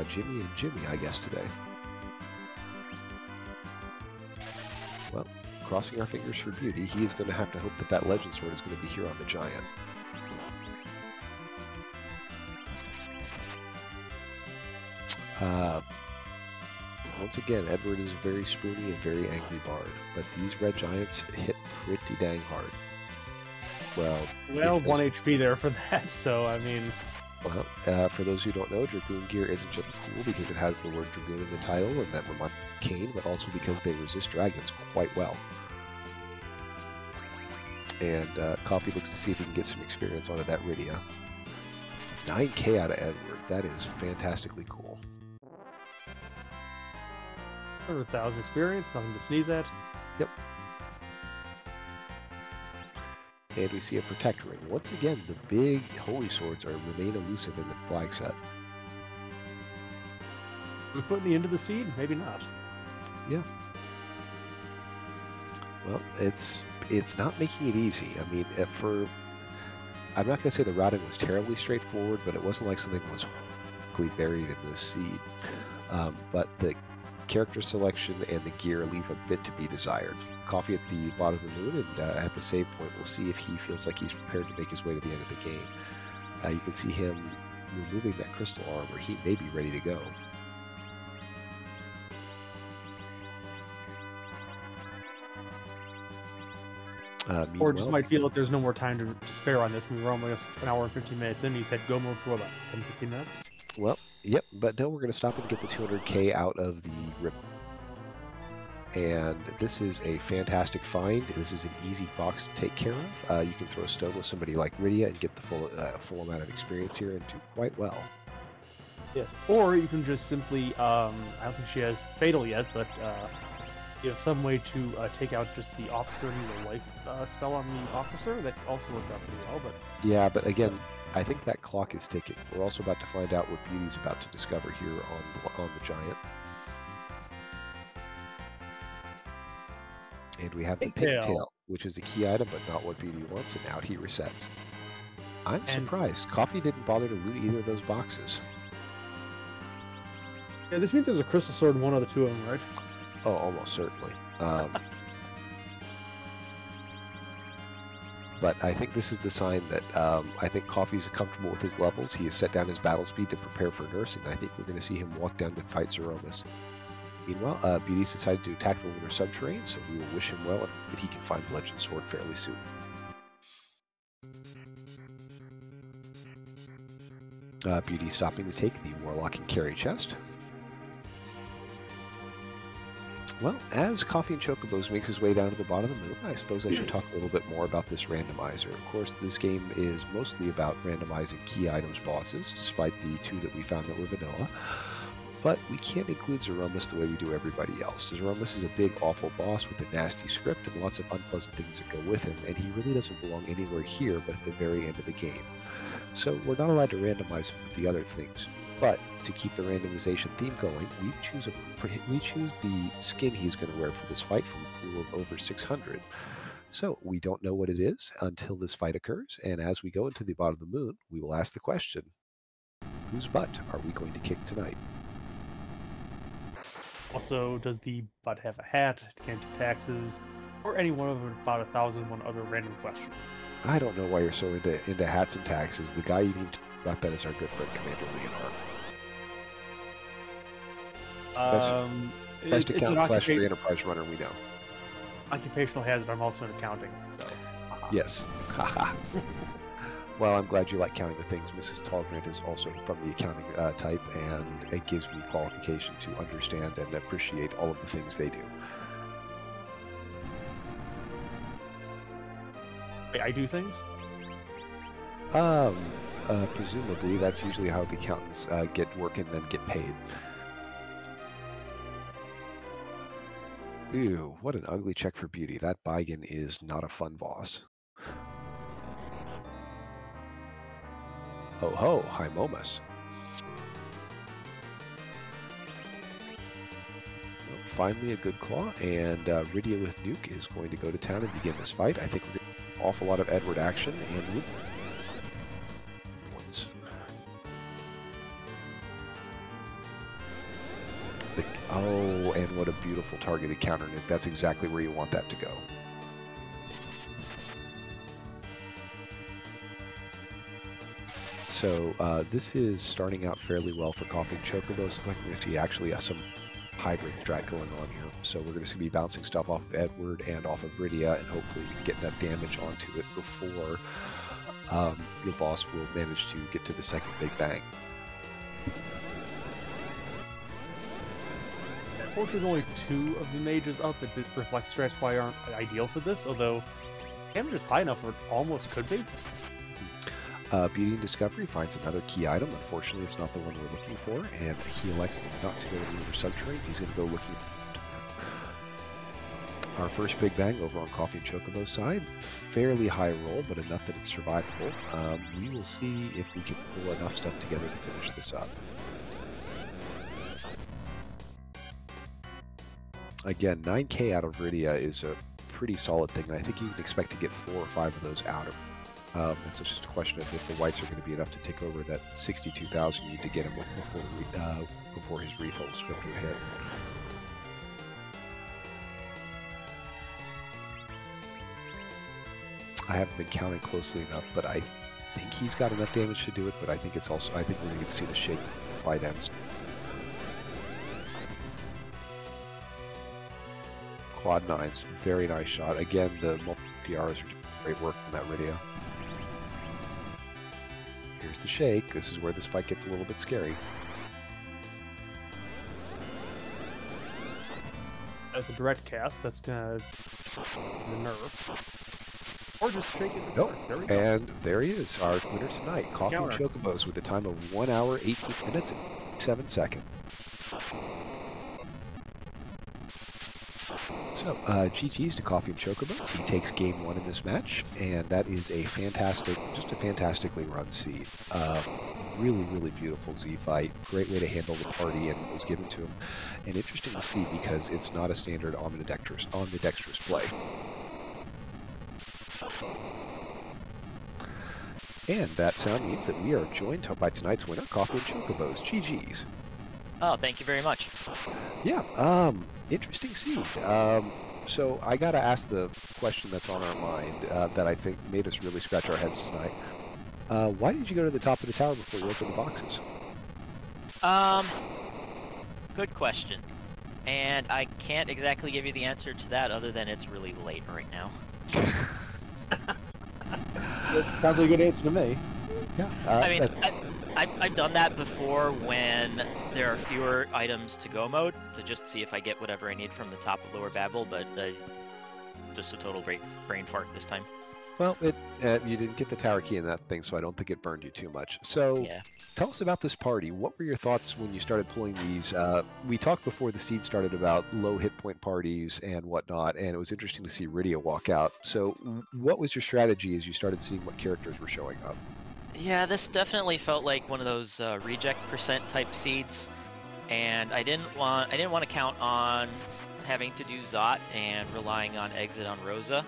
Jimmy and Jimmy, I guess, today. Well, crossing our fingers for Beauty, he is going to have to hope that that Legend Sword is going to be here on the Giant. Once again, Edward is a very spoony and very angry bard, but these red giants hit pretty dang hard. Well, 1 HP there for that, so I mean... Well, for those who don't know, Dragoon gear isn't just cool because it has the word Dragoon in the title and that reminds Kane, but also because they resist dragons quite well. And Coffee looks to see if he can get some experience onto that Rydia. 9k out of Edward. That is fantastically cool. 100,000 experience, nothing to sneeze at. Yep. And we see a Protect Ring. Once again, the big Holy Swords remain elusive in the flag set. We put the end of the seed? Maybe not. Yeah. Well, it's not making it easy. I mean, I'm not going to say the routing was terribly straightforward, but it wasn't like something was completely buried in this seed. But the character selection and the gear leave a bit to be desired. Coffee at the bottom of the moon, and at the save point, we'll see if he feels like he's prepared to make his way to the end of the game. You can see him removing that crystal armor. He may be ready to go. Or just might feel that there's no more time to spare on this. We're almost an hour and 15 minutes in. He said go mode for about 10-15 minutes. Well, yep, but no, we're going to stop and get the 200k out of the rip. And this is a fantastic find. This is an easy box to take care of. You can throw a stone with somebody like Rydia and get the full amount of experience here and do quite well. Yes, or you can just simply, I don't think she has Fatal yet, but you have some way to take out just the officer and the life spell on the officer. That also works out pretty well. But yeah, but again, I think that clock is ticking. We're also about to find out what Beauty's about to discover here on the Giant. And we have the pigtail, which is a key item, but not what Beauty wants, and out he resets. I'm surprised. Coffee didn't bother to loot either of those boxes. Yeah, this means there's a crystal sword in one of the two of them, right? Oh, almost certainly. But I think this is the sign that I think Coffee's comfortable with his levels. He has set down his battle speed to prepare for Nurse, and I think we're going to see him walk down to fight Zeromus. Meanwhile, Beauty's decided to attack the lunar subterranean, so we will wish him well and that he can find the Legend Sword fairly soon. Beauty stopping to take the Warlock and Carry chest. Well, as CoffeeAndChocobos makes his way down to the bottom of the moon, I suppose I should talk a little bit more about this randomizer. Of course, this game is mostly about randomizing key items bosses, despite the two that we found that were vanilla. But we can't include Zeromus the way we do everybody else. Zeromus is a big, awful boss with a nasty script and lots of unpleasant things that go with him, and he really doesn't belong anywhere here but at the very end of the game. So we're not allowed to randomize him with the other things. But to keep the randomization theme going, we choose the skin he's going to wear for this fight from a pool of over 600. So we don't know what it is until this fight occurs, and as we go into the bottom of the moon, we will ask the question, whose butt are we going to kick tonight? Also, does the butt have a hat, can't do taxes, or any one of about 1,001 other random questions? I don't know why you're so into hats and taxes. The guy you need to talk about that is our good friend Commander Leonhardt. Best account / free enterprise runner we know. Occupational hazard. I'm also in accounting, so. Yes. Well, I'm glad you like counting the things. Mrs. Tallgrand is also from the accounting type, and it gives me qualification to understand and appreciate all of the things they do. Wait, I do things? Presumably, that's usually how the accountants get work and then get paid. Ew, what an ugly check for Beauty. That Baigan is not a fun boss. Ho ho, hi Momus. Well, finally a good claw, and Rydia with Nuke is going to go to town and begin this fight. I think we're going to get an awful lot of Edward action, and points. Oh, and what a beautiful targeted counter nuke. That's exactly where you want that to go. So this is starting out fairly well for CoffeeAndChocobos. Looks like we're going to see actually some hybrid strat going on here. So we're just going to be bouncing stuff off of Edward and off of Rydia, and hopefully we can get enough damage onto it before the boss will manage to get to the second big bang. Unfortunately, only 2 of the mages up that reflect strats probably aren't ideal for this, although damage is high enough where it almost could be. BeautyInDiscovery finds another key item. Unfortunately, it's not the one we're looking for, and he elects not to go to the Lunar Subterrane. He's going to go looking. Our first big bang over on CoffeeAndChocobos side. Fairly high roll, but enough that it's survivable. We will see if we can pull enough stuff together to finish this up. Again, 9k out of Rydia is a pretty solid thing, and I think you can expect to get 4 or 5 of those out of. And so it's just a question of if the whites are going to be enough to take over that 62,000 you need to get him before his refills go to hit. I haven't been counting closely enough, but I think he's got enough damage to do it. But I think it's also, I think we're going to get to see the shake fight ends. Quad 9s, very nice shot. Again, the multi-PRs are doing great work in that Rydia. Here's the shake. This is where this fight gets a little bit scary. As a direct cast, that's gonna the nerve. Or just shake it. Nope. There we go. And there he is, our winner tonight. CoffeeAndChocobos with a time of 1 hour, 18 minutes, and 7 seconds. So, GG's to CoffeeAndChocobos. He takes game 1 in this match, and that is a fantastic, just a fantastically run seed. Really, really beautiful Z fight. Great way to handle the party, and it was given to him. And interesting to see because it's not a standard omnidextrous play. And that sound means that we are joined by tonight's winner, CoffeeAndChocobos. GG's. Oh, thank you very much. Yeah, interesting seed. So I gotta ask the question that's on our mind that I think made us really scratch our heads tonight. Why did you go to the top of the tower before you opened the boxes? Good question. And I can't exactly give you the answer to that other than it's really late right now. Sounds like a good answer to me. Yeah. I mean, I've done that before when there are fewer items to go mode to just see if I get whatever I need from the top of Lower Babel, but just a total brain fart this time. Well, you didn't get the tower key in that thing, so I don't think it burned you too much. So, yeah. Tell us about this party. What were your thoughts when you started pulling these? We talked before the seed started about low hit point parties and whatnot, and it was interesting to see Rydia walk out. So, what was your strategy as you started seeing what characters were showing up? Yeah, this definitely felt like one of those reject percent type seeds, and I didn't want to count on having to do Zot and relying on exit on Rosa.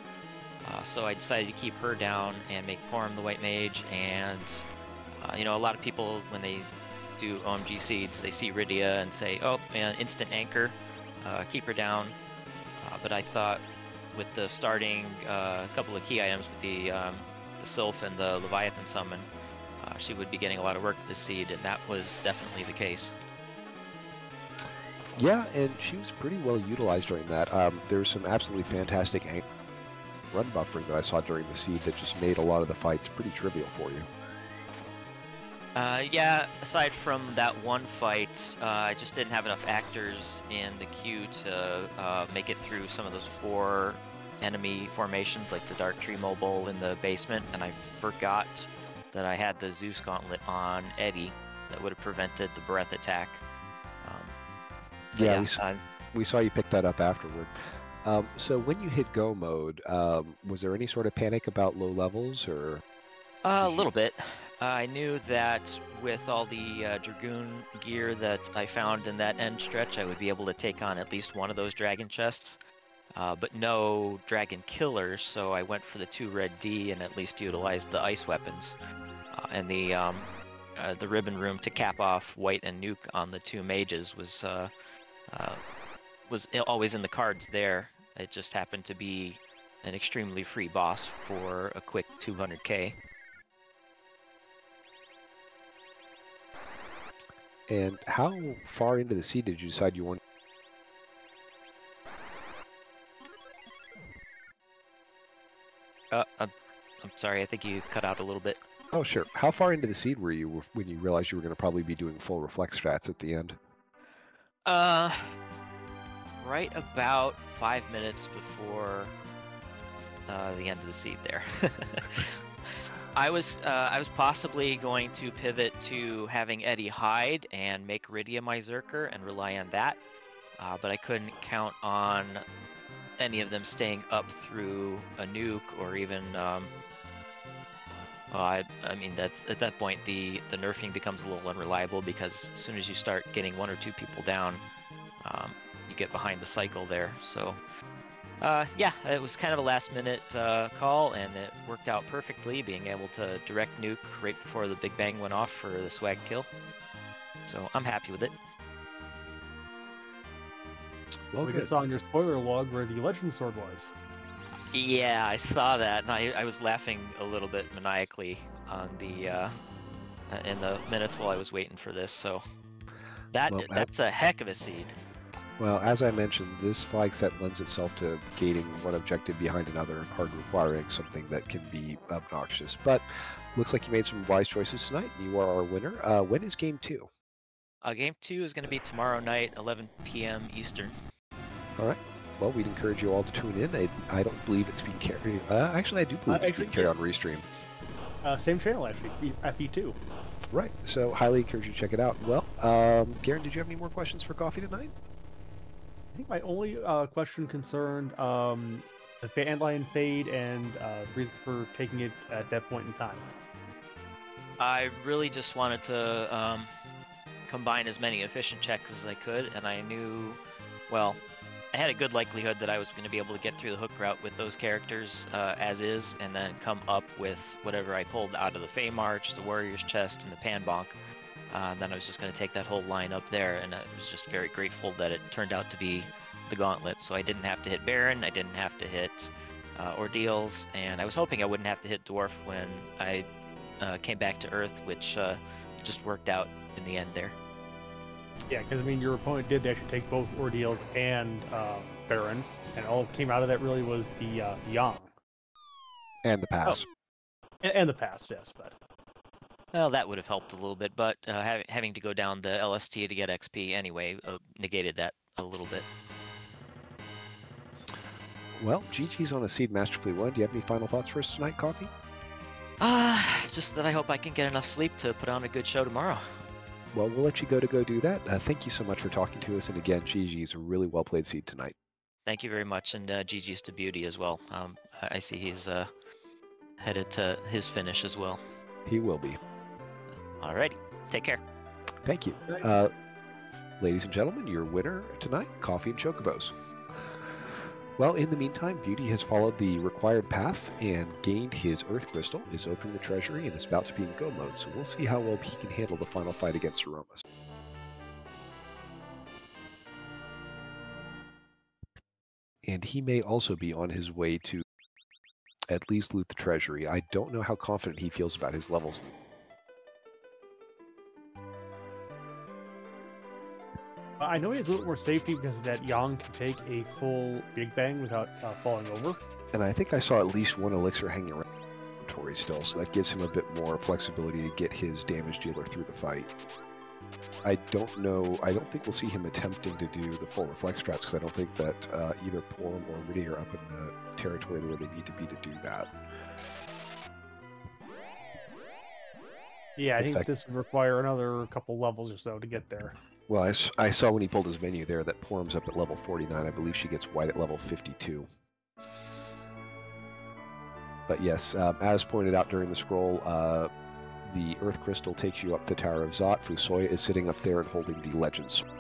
So I decided to keep her down and make Porum the white mage, and you know, a lot of people when they do OMG seeds, they see Rydia and say, oh man, instant anchor, keep her down. But I thought with the starting couple of key items with the Sylph and the Leviathan summon, she would be getting a lot of work this seed, and that was definitely the case. Yeah, and she was pretty well utilized during that. There was some absolutely fantastic run buffering that I saw during the seed that just made a lot of the fights pretty trivial for you. Yeah, aside from that one fight, I just didn't have enough actors in the queue to make it through some of those 4 enemy formations, like the Dark Tree Mobile in the basement, and I forgot that I had the Zeus Gauntlet on Eddie that would have prevented the breath attack. Yeah, we saw you pick that up afterward. So when you hit go mode, was there any sort of panic about low levels, or? A little bit. I knew that with all the Dragoon gear that I found in that end stretch, I would be able to take on at least one of those dragon chests, but no dragon killers, so I went for the 2 red D and at least utilized the ice weapons. And the ribbon room to cap off White and Nuke on the 2 mages was always in the cards there. It just happened to be an extremely free boss for a quick 200k. And how far into the seed did you decide you wanted I'm sorry, I think you cut out a little bit. Oh, sure. How far into the seed were you when you realized you were going to probably be doing full reflect strats at the end? Right about 5 minutes before the end of the seed there. I was possibly going to pivot to having Eddie hide and make Rydia my Zerker and rely on that, but I couldn't count on any of them staying up through a nuke or even. I mean, that's at that point the nerfing becomes a little unreliable, because as soon as you start getting 1 or 2 people down, you get behind the cycle there. So yeah, it was kind of a last-minute call, and it worked out perfectly, being able to direct nuke right before the Big Bang went off for the swag kill. So I'm happy with it. Well, We good. just saw in your spoiler log where the Legend Sword was. Yeah, I saw that, and I was laughing a little bit maniacally on the in the minutes while I was waiting for this. So that's a heck of a seed. Well, as I mentioned, this flag set lends itself to gating one objective behind another and hard requiring something that can be obnoxious. But looks like you made some wise choices tonight. You are our winner. When is Game 2? Game 2 is going to be tomorrow night, 11 p.m. Eastern. All right. Well, we'd encourage you all to tune in. I don't believe it's being carried. Actually, I do believe it's being carried on Restream. Same channel, actually, FE2. Right. So highly encourage you to check it out. Well, Garen, did you have any more questions for Coffee tonight? I think my only question concerned the Antlion Fade and the reason for taking it at that point in time. I really just wanted to combine as many efficient checks as I could, and I knew, well, I had a good likelihood that I was going to be able to get through the hook route with those characters as is, and then come up with whatever I pulled out of the Fey March, the Warrior's Chest, and the Panbonk. Then I was just going to take that whole line up there, and I was just very grateful that it turned out to be the Gauntlet. So I didn't have to hit Baron, I didn't have to hit Ordeals, and I was hoping I wouldn't have to hit Dwarf when I came back to Earth, which just worked out in the end there. Yeah, because I mean, your opponent did actually take both Ordeals and Baron, and all that came out of that really was the Yang. And the pass. Oh. And the pass, yes, but... Well, that would have helped a little bit, but having to go down the LST to get XP anyway negated that a little bit. Well, GG's on a seed masterfully won. Do you have any final thoughts for us tonight, Coffee? Just that I hope I can get enough sleep to put on a good show tomorrow. Well, we'll let you go do that. Thank you so much for talking to us. And again, GG's a really well-played seed tonight. Thank you very much, and GG's to Beauty as well. I see he's headed to his finish as well. He will be. Alrighty, take care. Thank you. Ladies and gentlemen, your winner tonight, Coffee and Chocobos. Well, in the meantime, Beauty has followed the required path and gained his Earth Crystal, is opening the treasury, and is about to be in go mode, so we'll see how well he can handle the final fight against Aromas. And he may also be on his way to at least loot the treasury. I don't know how confident he feels about his levels. I know he has a little more safety because that Yang can take a full Big Bang without falling over. And I think I saw at least one elixir hanging around his inventory still, so that gives him a bit more flexibility to get his damage dealer through the fight. I don't think we'll see him attempting to do the full reflex strats, because I don't think that either Porum or Rydia are up in the territory where they need to be to do that. Yeah, I think this would require another couple levels or so to get there. Well, I saw when he pulled his menu there that Porum's up at level 49. I believe she gets white at level 52. But yes, as pointed out during the scroll, the Earth Crystal takes you up the Tower of Zot. Fusoya is sitting up there and holding the Legend Sword.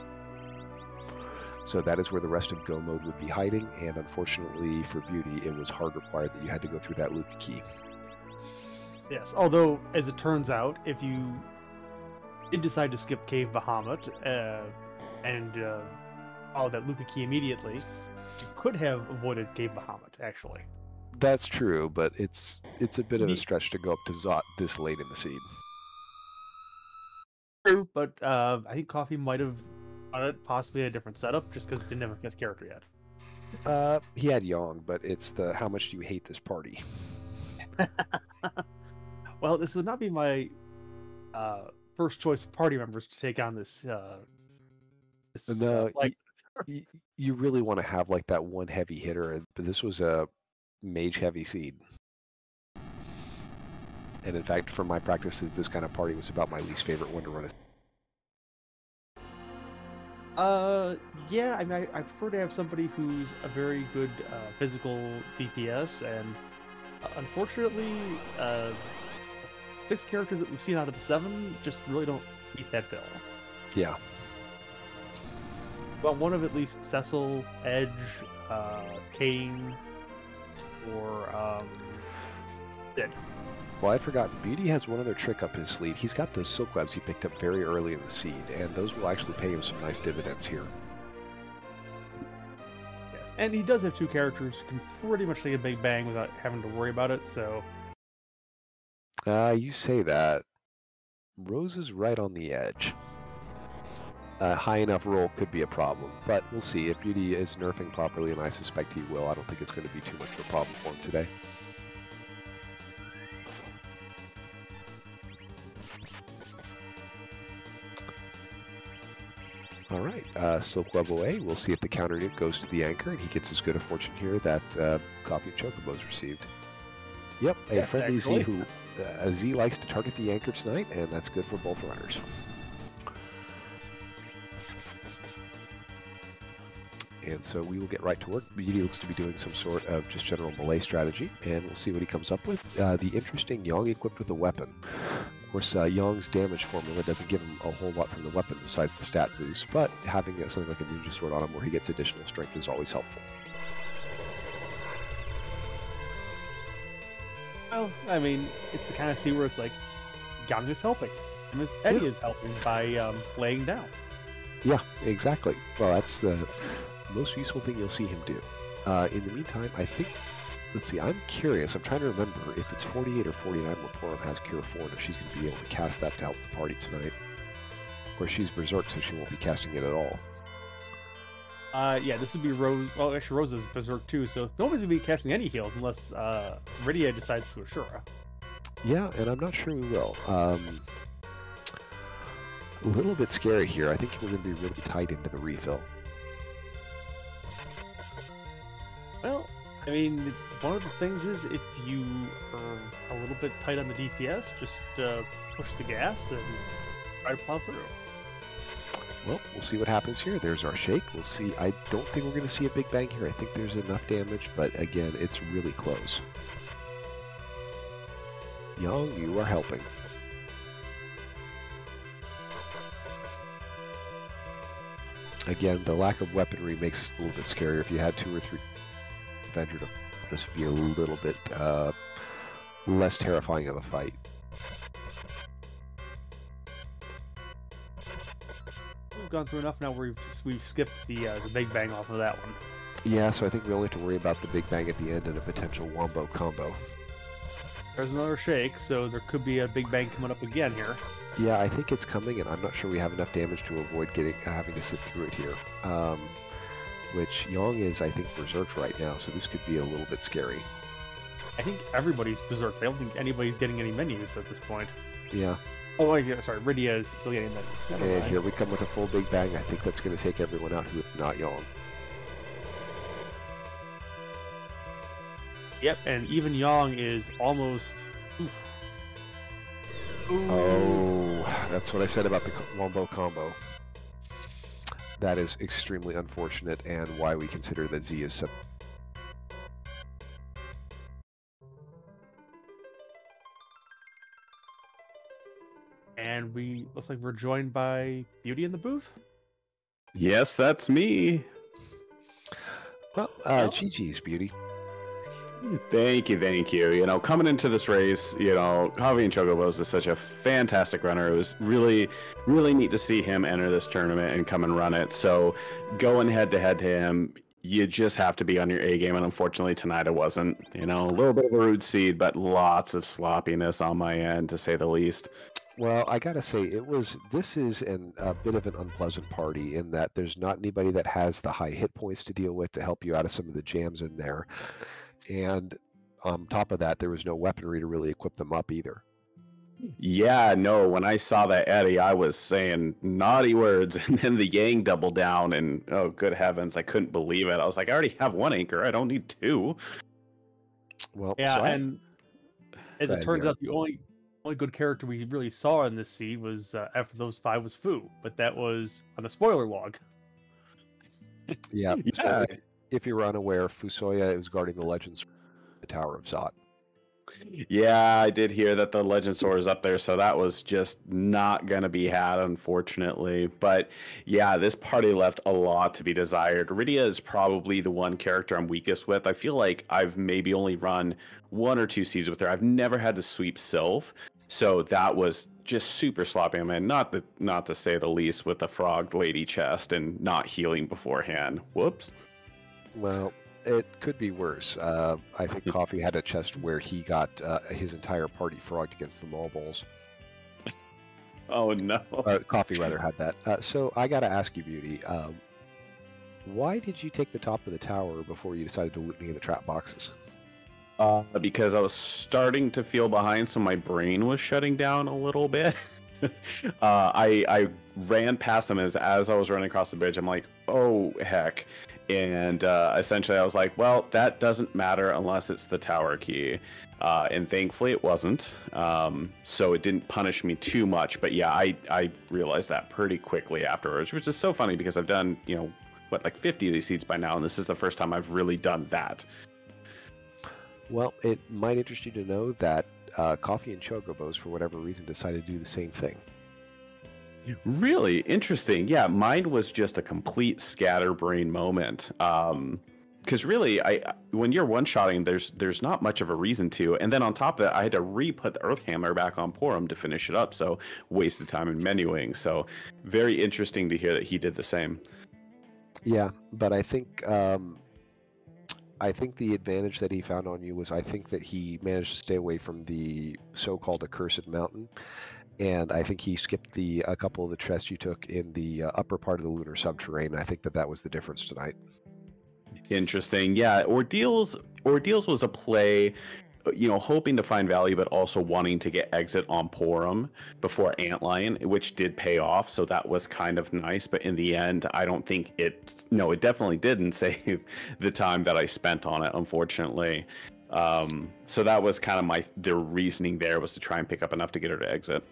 So that is where the rest of Go Mode would be hiding, and unfortunately for Beauty, it was hard required that you had to go through that Luca key. Yes, although, as it turns out, if you did decide to skip Cave Bahamut and follow that Luca key immediately, you could have avoided Cave Bahamut, actually. That's true, but it's a bit of a stretch to go up to Zot this late in the seed. True, but I think Coffee might have on it possibly a different setup just because it didn't have a 5th character yet. He had Yang, but it's the how much do you hate this party? Well, this would not be my first choice of party members to take on this. No, Flag. you really want to have like that one heavy hitter, but this was a mage heavy seed. And in fact, for my practices, this kind of party was about my least favorite one to run. Yeah, I mean, I prefer to have somebody who's a very good physical DPS, and unfortunately, 6 characters that we've seen out of the 7 just really don't meet that bill. Yeah. Well, one of at least Cecil, Edge, Kane, or Sid. Well, I'd forgotten. Beauty has one other trick up his sleeve. He's got those silk webs he picked up very early in the seed, and those will actually pay him some nice dividends here. Yes, and he does have 2 characters who can pretty much take a big bang without having to worry about it, so... You say that. Rose is right on the edge. A high enough roll could be a problem, but we'll see. If Beauty is nerfing properly, and I suspect he will, I don't think it's going to be too much of a problem for him today. All right, Silk Level A. We'll see if the counter nuke goes to the anchor, and he gets as good a fortune here that Coffee and Chocobos received. Yep, a friendly Z who Z likes to target the anchor tonight, and that's good for both runners. And so we will get right to work. Beauty looks to be doing some sort of just general melee strategy, and we'll see what he comes up with. The interesting Yang equipped with a weapon. Of course, Yang's damage formula doesn't give him a whole lot from the weapon besides the stat boost, but having something like a ninja sword on him where he gets additional strength is always helpful. Well, I mean, it's the kind of scene where it's like, Yang is helping, and Miss Eddie is helping by laying down. Yeah, exactly. Well, that's the most useful thing you'll see him do. In the meantime, I think, let's see, I'm curious. I'm trying to remember if it's 48 or 49 where Porum has Cure 4, and if she's going to be able to cast that to help the party tonight. Of course, she's Berserk, so she won't be casting it at all. Yeah, this would be Rose. Well, actually, Rose is Berserk too, so nobody's going to be casting any heals unless Rydia decides to Ashura. Yeah, and I'm not sure we will. A little bit scary here. I think we're going to be really tight into the refill. Well, I mean, one of the things is if you are a little bit tight on the DPS, just push the gas and try to plow through. Well, we'll see what happens here. There's our shake. We'll see. I don't think we're going to see a big bang here. I think there's enough damage, but again, it's really close. Yang, you are helping. Again, the lack of weaponry makes this a little bit scarier. If you had 2 or 3 Avenger, this would be a little bit less terrifying of a fight. We've gone through enough now where we've skipped the big bang off of that one. Yeah, so I think we only have to worry about the big bang at the end and a potential wombo combo. There's another shake, so there could be a big bang coming up again here. Yeah, I think it's coming, and I'm not sure we have enough damage to avoid having to sit through it here. Which Yang is, I think, Berserk right now, so this could be a little bit scary. I think everybody's Berserk. I don't think anybody's getting any menus at this point. Yeah. Oh, sorry, Rydia is still getting menus. And here we come with a full big bang. I think that's going to take everyone out who is not Yang. Yep, and even Yang is almost... Oof. Oh, that's what I said about the wombo combo. That is extremely unfortunate, and why we consider that Z is so... And looks like we're joined by Beauty in the booth? Yes, that's me. Well, GG's, Beauty. Thank you, thank you. You know, coming into this race, Coffee and Chocobos is such a fantastic runner. It was really, really neat to see him enter this tournament and come and run it. So going head-to-head to him, you just have to be on your A game, and unfortunately tonight I wasn't. A little bit of a rude seed, but lots of sloppiness on my end, to say the least. Well, I gotta say, this is a bit of an unpleasant party in that there's not anybody that has the high hit points to deal with to help you out of some of the jams in there. And on top of that, there was no weaponry to really equip them up either. Yeah, no, when I saw that Eddie, I was saying naughty words, and then the Yang doubled down, and oh, good heavens, I couldn't believe it. I was like, I already have one anchor, I don't need two. Well, Yeah, so and as it turns Garrett. out, the only good character we really saw in this seed was after those 5 was Fu, but that was on the spoiler log. Yeah. Yeah. So if you're unaware, Fusoya is guarding the Legends, the Tower of Zot. Yeah, I did hear that the Legend Sword is up there, so that was just not going to be had, unfortunately. But yeah, this party left a lot to be desired. Rydia is probably the one character I'm weakest with. I feel like I've maybe only run 1 or 2 seasons with her. I've never had to sweep Sylph, so that was just super sloppy. I mean, not to say the least, with the Frog Lady chest and not healing beforehand. Whoops. Well, it could be worse. I think Coffee had a chest where he got his entire party frogged against the Mall Balls. Oh no. Coffee rather had that. So I got to ask you, Beauty, why did you take the top of the tower before you decided to loot any of the trap boxes? Because I was starting to feel behind, so my brain was shutting down a little bit. I ran past them as I was running across the bridge. I'm like, oh heck. And essentially I was like, well, that doesn't matter unless it's the tower key. And thankfully it wasn't. So it didn't punish me too much. But yeah, I realized that pretty quickly afterwards, which is so funny because I've done, like 50 of these seeds by now. And this is the first time I've really done that. Well, it might interest you to know that CoffeeAndChocobos, for whatever reason, decided to do the same thing. Really interesting. Yeah, mine was just a complete scatterbrain moment. Because really, when you're one-shotting, there's not much of a reason to. And then on top of that, I had to re-put the Earth Hammer back on Porum to finish it up. So wasted time in menuing. So very interesting to hear that he did the same. Yeah, but I think the advantage that he found on you was I think that he managed to stay away from the so-called accursed mountain. And I think he skipped a couple of the chests you took in the upper part of the lunar subterranean. I think that was the difference tonight. Interesting. Yeah, Ordeals was a play, hoping to find value, but also wanting to get exit on Porum before Antlion, which did pay off. So that was kind of nice. But in the end, I don't think it definitely didn't save the time that I spent on it, unfortunately. So that was kind of the reasoning there, was to try and pick up enough to get her to exit.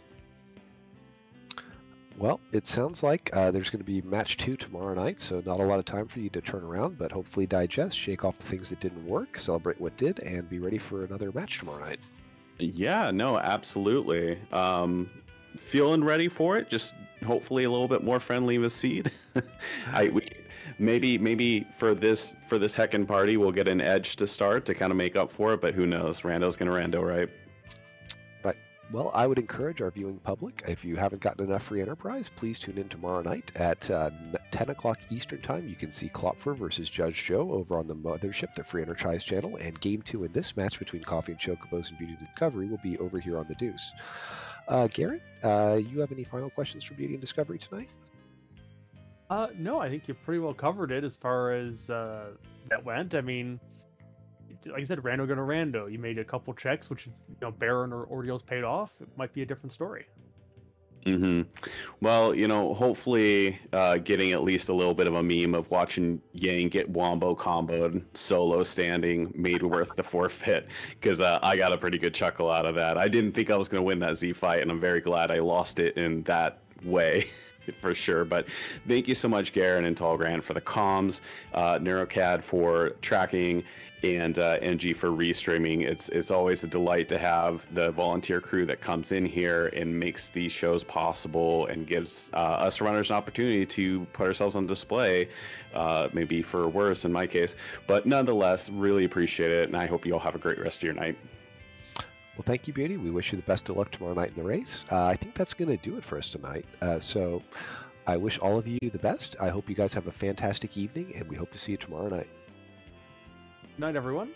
Well, it sounds like there's going to be match 2 tomorrow night, so not a lot of time for you to turn around, but hopefully digest, shake off the things that didn't work, celebrate what did, and be ready for another match tomorrow night. Yeah, no, absolutely. Feeling ready for it, just hopefully a little bit more friendly with Seed. Maybe for this heckin' party, we'll get an edge to start to kind of make up for it, but who knows? Rando's going to rando, right? Well, I would encourage our viewing public, if you haven't gotten enough free Enterprise, please tune in tomorrow night at 10 o'clock Eastern Time. You can see Klopfer versus Judge Joe over on the Mothership, the free Enterprise channel, and Game 2 in this match between CoffeeAndChocobos and BeautyInDiscovery will be over here on the Deuce. Garrett, you have any final questions for BeautyInDiscovery tonight? No, I think you pretty well covered it as far as that went. I mean, like I said, rando gonna rando. You made a couple checks, which Baron or Ordeals paid off. It might be a different story. Well, hopefully getting at least a little bit of a meme of watching Yang get wombo comboed solo standing made worth the forfeit, because I got a pretty good chuckle out of that. I didn't think I was going to win that Z fight, and I'm very glad I lost it in that way. For sure. But thank you so much, Garen and Tallgrand, for the comms, NeuroCAD for tracking, and NG for restreaming. It's always a delight to have the volunteer crew that comes in here and makes these shows possible and gives us runners an opportunity to put ourselves on display, maybe for worse in my case. But nonetheless, really appreciate it, and I hope you all have a great rest of your night. Well, thank you, Beauty. We wish you the best of luck tomorrow night in the race. I think that's going to do it for us tonight. So I wish all of you the best. I hope you guys have a fantastic evening, and we hope to see you tomorrow night. Good night, everyone.